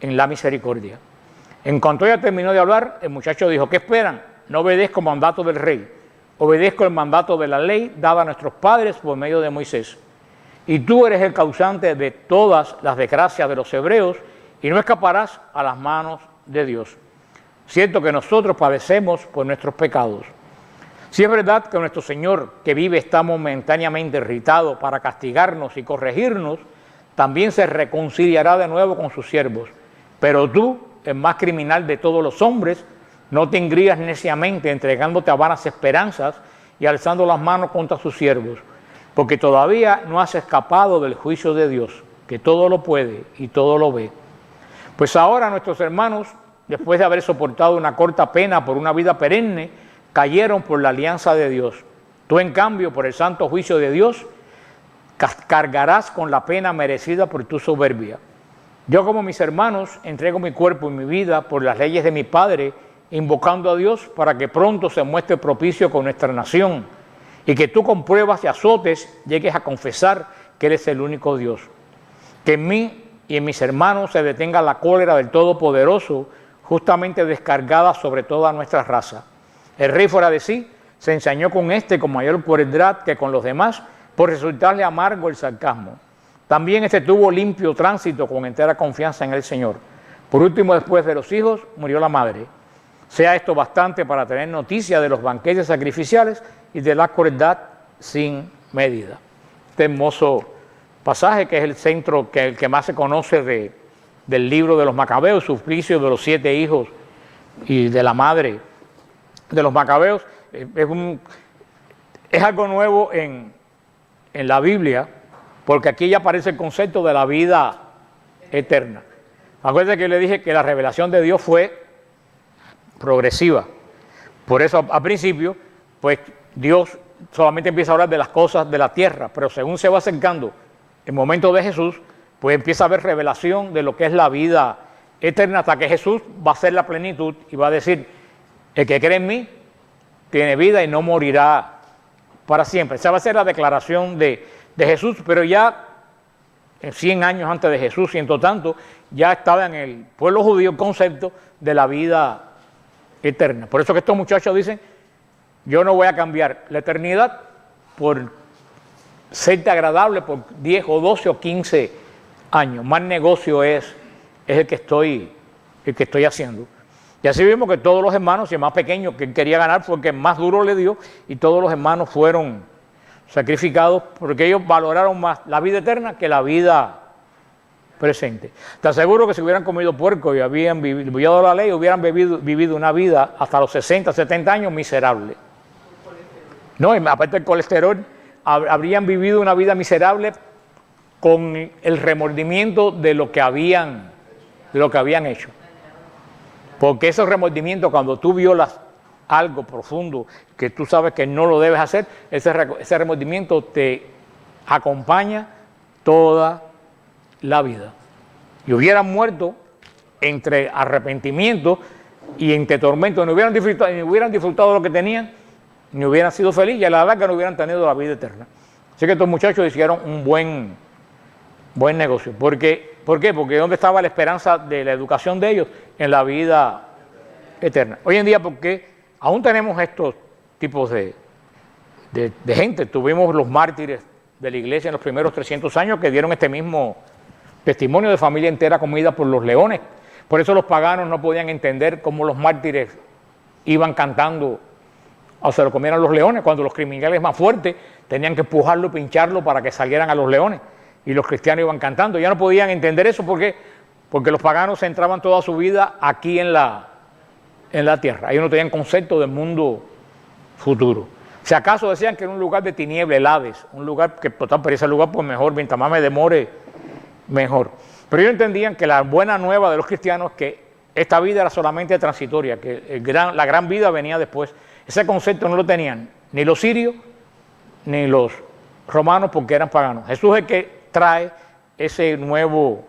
en la misericordia. En cuanto ella terminó de hablar, el muchacho dijo: ¿qué esperan? No obedezco el mandato del rey, obedezco el mandato de la ley dada a nuestros padres por medio de Moisés. Y tú eres el causante de todas las desgracias de los hebreos y no escaparás a las manos de Dios. Cierto que nosotros padecemos por nuestros pecados. Si es verdad que nuestro Señor que vive está momentáneamente irritado para castigarnos y corregirnos, también se reconciliará de nuevo con sus siervos. Pero tú, el más criminal de todos los hombres, no te engrías neciamente entregándote a vanas esperanzas y alzando las manos contra sus siervos, porque todavía no has escapado del juicio de Dios, que todo lo puede y todo lo ve. Pues ahora nuestros hermanos, después de haber soportado una corta pena por una vida perenne, cayeron por la alianza de Dios. Tú, en cambio, por el santo juicio de Dios, cargarás con la pena merecida por tu soberbia. Yo, como mis hermanos, entrego mi cuerpo y mi vida por las leyes de mi Padre, invocando a Dios para que pronto se muestre propicio con nuestra nación y que tú, con pruebas y azotes, llegues a confesar que Él es el único Dios. Que en mí y en mis hermanos se detenga la cólera del Todopoderoso, justamente descargada sobre toda nuestra raza. El rey, fuera de sí, se ensañó con este con mayor crueldad que con los demás, por resultarle amargo el sarcasmo. También este tuvo limpio tránsito con entera confianza en el Señor. Por último, después de los hijos, murió la madre. Sea esto bastante para tener noticia de los banquetes sacrificiales y de la crueldad sin medida. Este hermoso pasaje, que es el centro, que el que más se conoce del libro de los Macabeos, suplicio de los 7 hijos y de la madre de los Macabeos, es algo nuevo en la Biblia, porque aquí ya aparece el concepto de la vida eterna. Acuérdense que yo le dije que la revelación de Dios fue progresiva. Por eso, al principio, pues Dios solamente empieza a hablar de las cosas de la tierra, pero según se va acercando el momento de Jesús, pues empieza a haber revelación de lo que es la vida eterna, hasta que Jesús va a ser la plenitud y va a decir: el que cree en mí tiene vida y no morirá para siempre. Esa va a ser la declaración de Jesús, pero ya 100 años antes de Jesús, ciento tanto, ya estaba en el pueblo judío el concepto de la vida eterna. Por eso que estos muchachos dicen: yo no voy a cambiar la eternidad por serte agradable por 10 o 12 o 15 años. Más negocio es el que estoy haciendo. Y así vimos que todos los hermanos, y el más pequeño que él quería ganar fue el que más duro le dio, y todos los hermanos fueron sacrificados porque ellos valoraron más la vida eterna que la vida presente. Te aseguro que si hubieran comido puerco y habían vivido la ley, hubieran vivido una vida hasta los 60, 70 años miserable. No, y aparte del colesterol, habrían vivido una vida miserable con el remordimiento de lo que habían hecho. Porque ese remordimiento, cuando tú violas algo profundo que tú sabes que no lo debes hacer, ese remordimiento te acompaña toda la vida. Y hubieran muerto entre arrepentimiento y entre tormento, ni hubieran disfrutado lo que tenían, ni hubieran sido felices, y a la larga no hubieran tenido la vida eterna. Así que estos muchachos hicieron un buen negocio. ¿Por qué? Porque ¿dónde estaba la esperanza de la educación de ellos? En la vida eterna. Hoy en día, porque aún tenemos estos tipos de gente. Tuvimos los mártires de la iglesia en los primeros 300 años que dieron este mismo testimonio de familia entera comida por los leones. Por eso los paganos no podían entender cómo los mártires iban cantando o se lo comieran los leones, cuando los criminales más fuertes tenían que empujarlo y pincharlo para que salieran a los leones, y los cristianos iban cantando. Ya no podían entender eso porque los paganos se entraban toda su vida aquí en la tierra. Ellos no tenían concepto del mundo futuro. Si acaso decían que era un lugar de tinieblas, el Hades, un lugar que, total, pero ese lugar pues mejor, mientras más me demore, mejor. Pero ellos entendían que la buena nueva de los cristianos es que esta vida era solamente transitoria, que la gran vida venía después. Ese concepto no lo tenían ni los sirios ni los romanos, porque eran paganos. Jesús es el que trae ese nuevo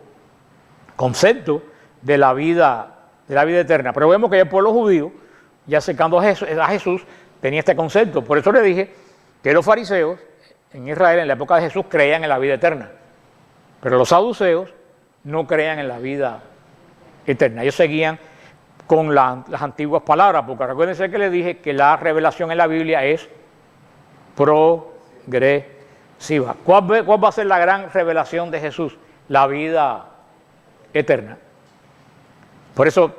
concepto de la vida eterna. Pero vemos que el pueblo judío, ya acercando a Jesús, tenía este concepto. Por eso le dije que los fariseos en Israel, en la época de Jesús, creían en la vida eterna. Pero los saduceos no creían en la vida eterna. Ellos seguían con las antiguas palabras, porque recuérdense que les dije que la revelación en la Biblia es progresiva. ¿Cuál va a ser la gran revelación de Jesús? La vida eterna. Por eso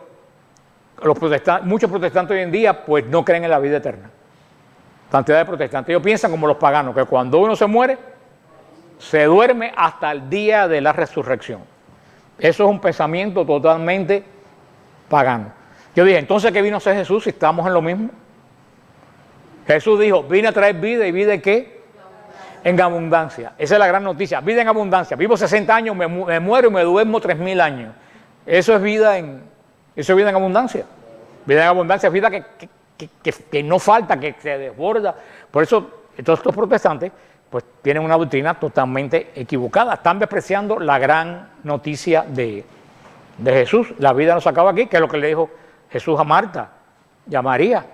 muchos protestantes hoy en día pues no creen en la vida eterna. Cantidad de protestantes. Ellos piensan como los paganos, que cuando uno se muere, se duerme hasta el día de la resurrección. Eso es un pensamiento totalmente pagano. Yo dije, entonces, ¿qué vino a hacer Jesús si estamos en lo mismo? Jesús dijo, vine a traer vida, ¿y vida qué? En abundancia. Esa es la gran noticia, vida en abundancia. Vivo 60 años, me muero y me duermo 3000 años. Eso es vida en abundancia. Vida en abundancia es vida que no falta, que se desborda. Por eso, todos estos protestantes pues tienen una doctrina totalmente equivocada. Están despreciando la gran noticia de Jesús. La vida no se acaba aquí, que es lo que le dijo Jesús a Marta y a María.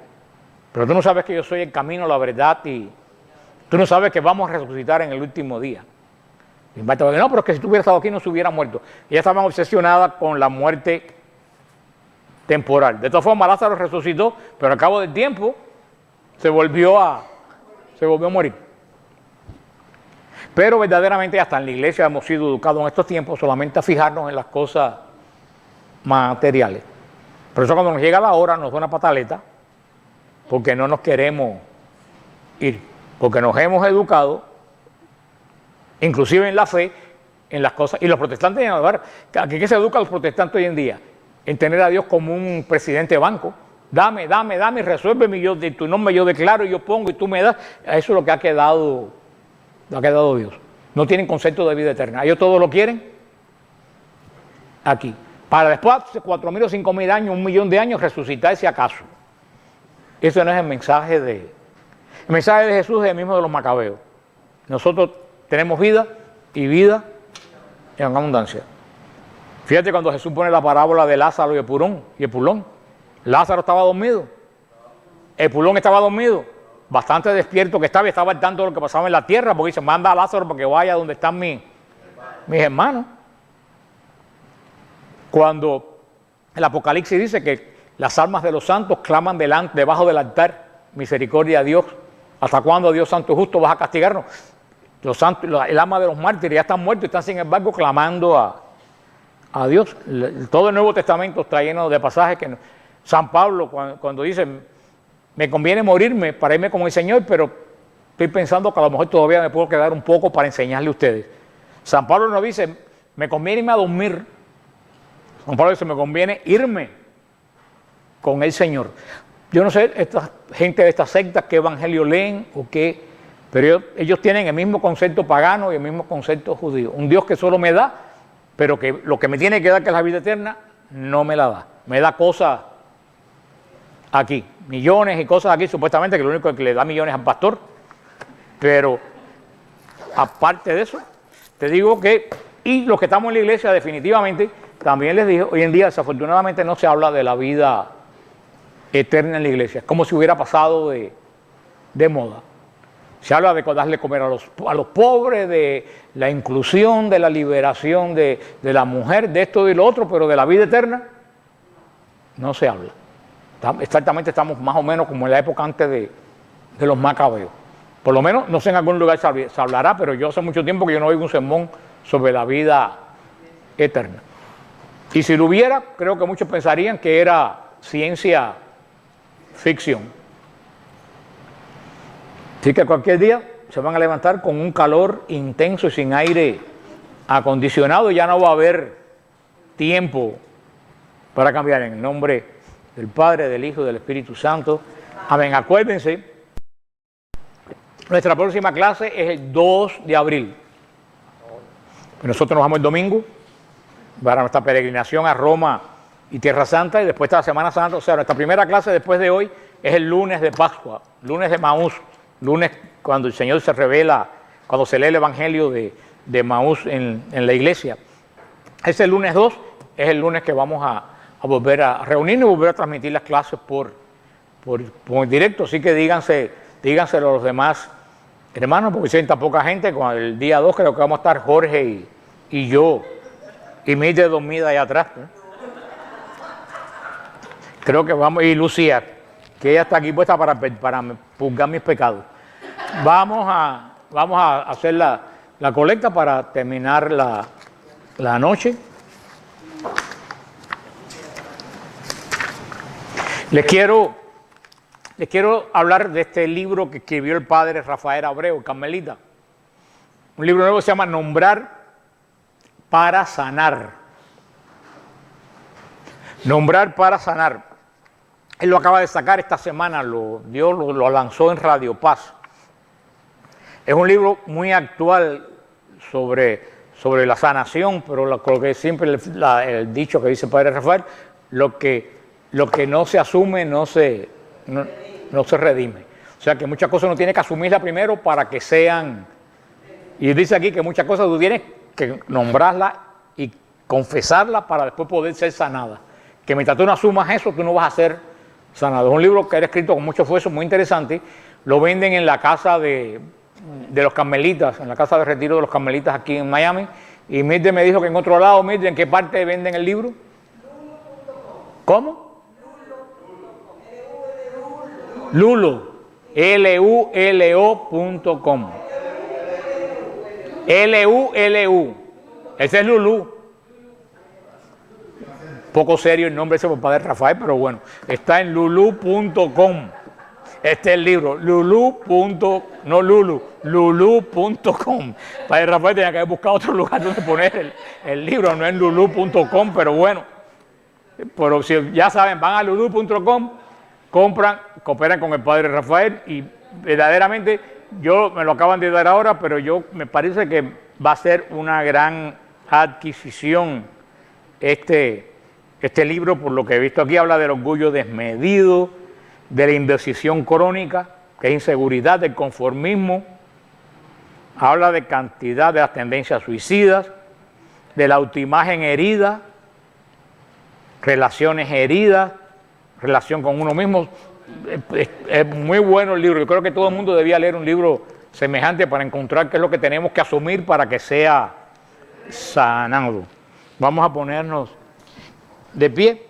Pero tú no sabes que yo soy el camino, la verdad, y tú no sabes que vamos a resucitar en el último día. Y Marta va a decir, no, pero es que si tú hubieras estado aquí no se hubiera muerto. Ellas estaban obsesionadas con la muerte temporal. De todas formas, Lázaro resucitó, pero al cabo del tiempo se volvió a morir. Pero verdaderamente hasta en la iglesia hemos sido educados en estos tiempos solamente a fijarnos en las cosas materiales. Por eso cuando nos llega la hora nos da una pataleta, porque no nos queremos ir, porque nos hemos educado, inclusive en la fe, en las cosas. Y los protestantes, ¿qué se educa a los protestantes hoy en día? En tener a Dios como un presidente de banco. Dame, resuélveme, y yo de tu nombre yo declaro, y yo pongo, y tú me das. Eso es lo que ha quedado Dios. No tienen concepto de vida eterna. Ellos todos lo quieren aquí. Para después, 4000 o 5000 años, 1.000.000 de años, resucitar si acaso. Eso no es el mensaje El mensaje de Jesús es el mismo de los macabeos. Nosotros tenemos vida y vida en abundancia. Fíjate cuando Jesús pone la parábola de Lázaro y Epulón. Lázaro estaba dormido. Epulón estaba dormido. Bastante despierto que estaba al tanto de lo que pasaba en la tierra, porque dice, manda a Lázaro para que vaya donde están mis hermanos. Cuando el Apocalipsis dice que las almas de los santos claman debajo del altar, misericordia a Dios, ¿hasta cuándo, Dios santo y justo, vas a castigarnos? Los santos, el alma de los mártires ya están muertos y están sin embargo clamando a Dios. Todo el Nuevo Testamento está lleno de pasajes que San Pablo cuando dice, me conviene morirme para irme con el Señor, pero estoy pensando que a lo mejor todavía me puedo quedar un poco para enseñarle a ustedes. San Pablo nos dice, me conviene irme a dormir. San Pablo dice, me conviene irme con el Señor. Yo no sé, esta gente de estas sectas qué evangelio leen o qué, pero ellos tienen el mismo concepto pagano y el mismo concepto judío. Un Dios que solo me da, pero que lo que me tiene que dar, que es la vida eterna, no me la da. Me da cosas aquí. Millones y cosas aquí, supuestamente, que lo único que le da millones al pastor. Pero, aparte de eso, te digo que, y los que estamos en la iglesia, definitivamente, también les digo, hoy en día, desafortunadamente, no se habla de la vida eterna en la iglesia. Es como si hubiera pasado de moda. Se habla de darle comer a los pobres, de la inclusión, de la liberación de la mujer, de esto y lo otro, pero de la vida eterna no se habla. Exactamente estamos más o menos como en la época antes de los macabeos. Por lo menos, no sé, en algún lugar se hablará, pero yo hace mucho tiempo que yo no oigo un sermón sobre la vida eterna. Y si lo hubiera, creo que muchos pensarían que era ciencia ficción. Así que cualquier día se van a levantar con un calor intenso y sin aire acondicionado. Ya no va a haber tiempo para cambiar. En el nombre del Padre, del Hijo y del Espíritu Santo. Amén. Acuérdense, nuestra próxima clase es el 2 de abril. Nosotros nos vamos el domingo para nuestra peregrinación a Roma y Tierra Santa, y después de la Semana Santa. O sea, nuestra primera clase después de hoy es el lunes de Pascua, lunes de Maús. Lunes, cuando el Señor se revela, cuando se lee el Evangelio de Maús en la iglesia. Ese lunes 2 es el lunes que vamos a volver a reunirnos y volver a transmitir las clases por directo. Así que díganselo a los demás hermanos, porque sienta poca gente. Con el día 2 creo que vamos a estar Jorge y yo, y Mildred dormida allá atrás, ¿no? Creo que vamos, y Lucía, que ella está aquí puesta para purgar mis pecados. Vamos a hacer la colecta para terminar la noche. Les quiero hablar de este libro que escribió el padre Rafael Abreu, carmelita. Un libro nuevo que se llama Nombrar para Sanar. Nombrar para Sanar. Él lo acaba de sacar esta semana, Dios lo lanzó en Radio Paz. Es un libro muy actual sobre la sanación, pero lo que siempre el dicho que dice el padre Rafael, lo que no se asume no se redime. O sea que muchas cosas uno tiene que asumirlas primero para que sean. Y dice aquí que muchas cosas tú tienes que nombrarlas y confesarlas para después poder ser sanada. Que mientras tú no asumas eso, tú no vas a ser sanado. Es un libro que era escrito con mucho esfuerzo, muy interesante. Lo venden en la casa de los carmelitas, en la casa de retiro de los carmelitas aquí en Miami. Y Mildred me dijo que en otro lado. Mildred, ¿en qué parte venden el libro? ¿Cómo? Lulo. Lulo.com. Lulu. Ese es Lulú. Poco serio el nombre ese por padre Rafael, pero bueno, está en lulu.com. Este es el libro, lulu.com. Padre Rafael tenía que haber buscado otro lugar donde poner el libro, no en lulu.com, pero bueno. Pero si ya saben, van a lulu.com, compran, cooperan con el padre Rafael y verdaderamente yo me lo acaban de dar ahora, pero me parece que va a ser una gran adquisición este libro, por lo que he visto aquí. Habla del orgullo desmedido, de la indecisión crónica, que es inseguridad, del conformismo. Habla de cantidad de las tendencias suicidas, de la autoimagen herida, relaciones heridas, relación con uno mismo. Es muy bueno el libro. Yo creo que todo el mundo debía leer un libro semejante para encontrar qué es lo que tenemos que asumir para que sea sanado. Vamos a ponernos de pie.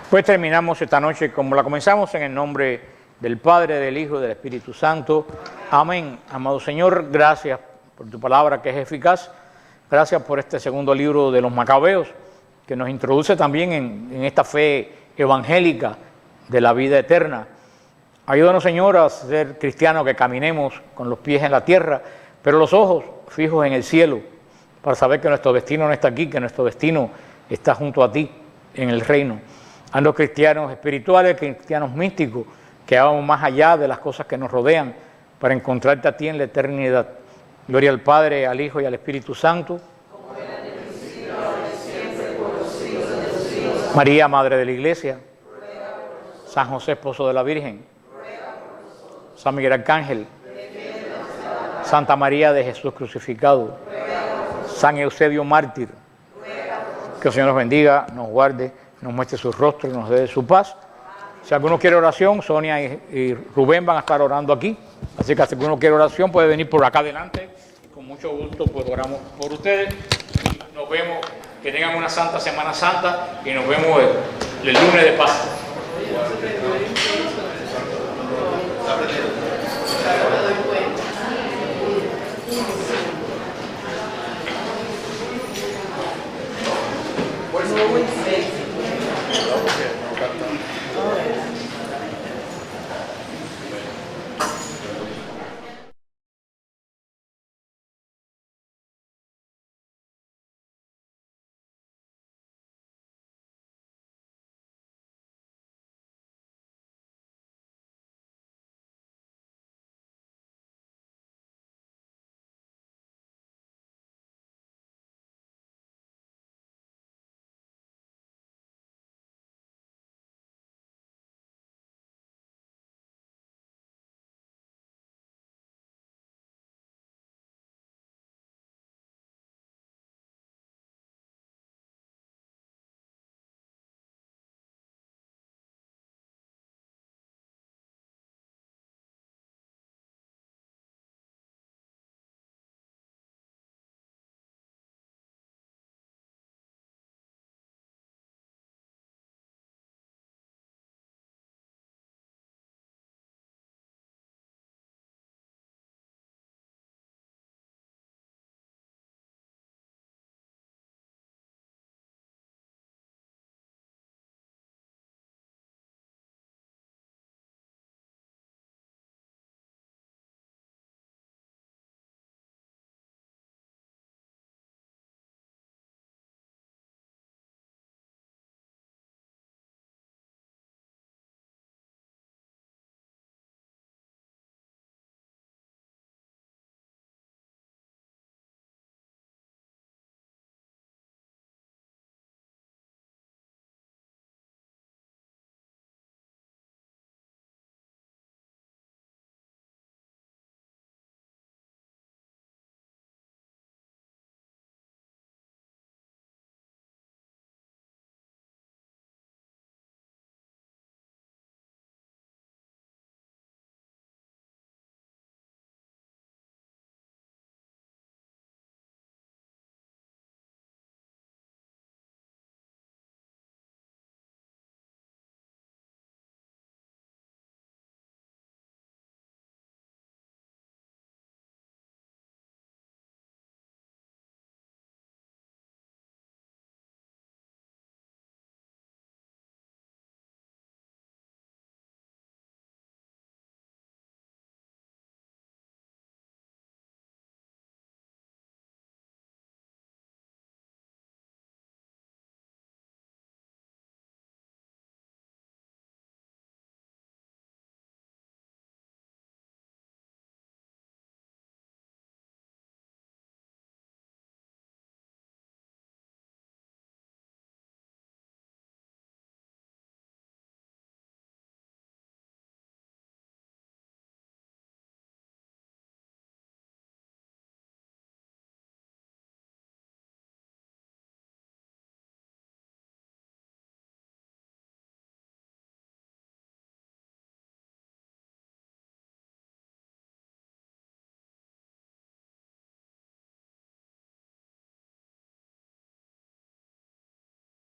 Pues terminamos esta noche como la comenzamos, en el nombre del Padre, del Hijo y del Espíritu Santo. Amén. Amado Señor, gracias por tu palabra que es eficaz. Gracias por este segundo libro de los Macabeos, que nos introduce también en esta fe evangélica de la vida eterna. Ayúdanos, Señor, a ser cristianos que caminemos con los pies en la tierra, pero los ojos fijos en el cielo, para saber que nuestro destino no está aquí, que nuestro destino está junto a ti en el reino. Haznos cristianos espirituales, cristianos místicos, que vamos más allá de las cosas que nos rodean para encontrarte a ti en la eternidad. Gloria al Padre, al Hijo y al Espíritu Santo. Como era en el principio, ahora y siempre, por los siglos de los siglos. María, Madre de la Iglesia. San José, Esposo de la Virgen. San Miguel Arcángel. Santa María de Jesús crucificado. San Eusebio Mártir. Que el Señor nos bendiga, nos guarde, nos muestre su rostro y nos dé su paz. Si alguno quiere oración, Sonia y Rubén van a estar orando aquí. Así que si alguno quiere oración, puede venir por acá adelante. Con mucho gusto, pues oramos por ustedes. Y nos vemos, que tengan una santa Semana Santa y nos vemos el lunes de Pascua. Pues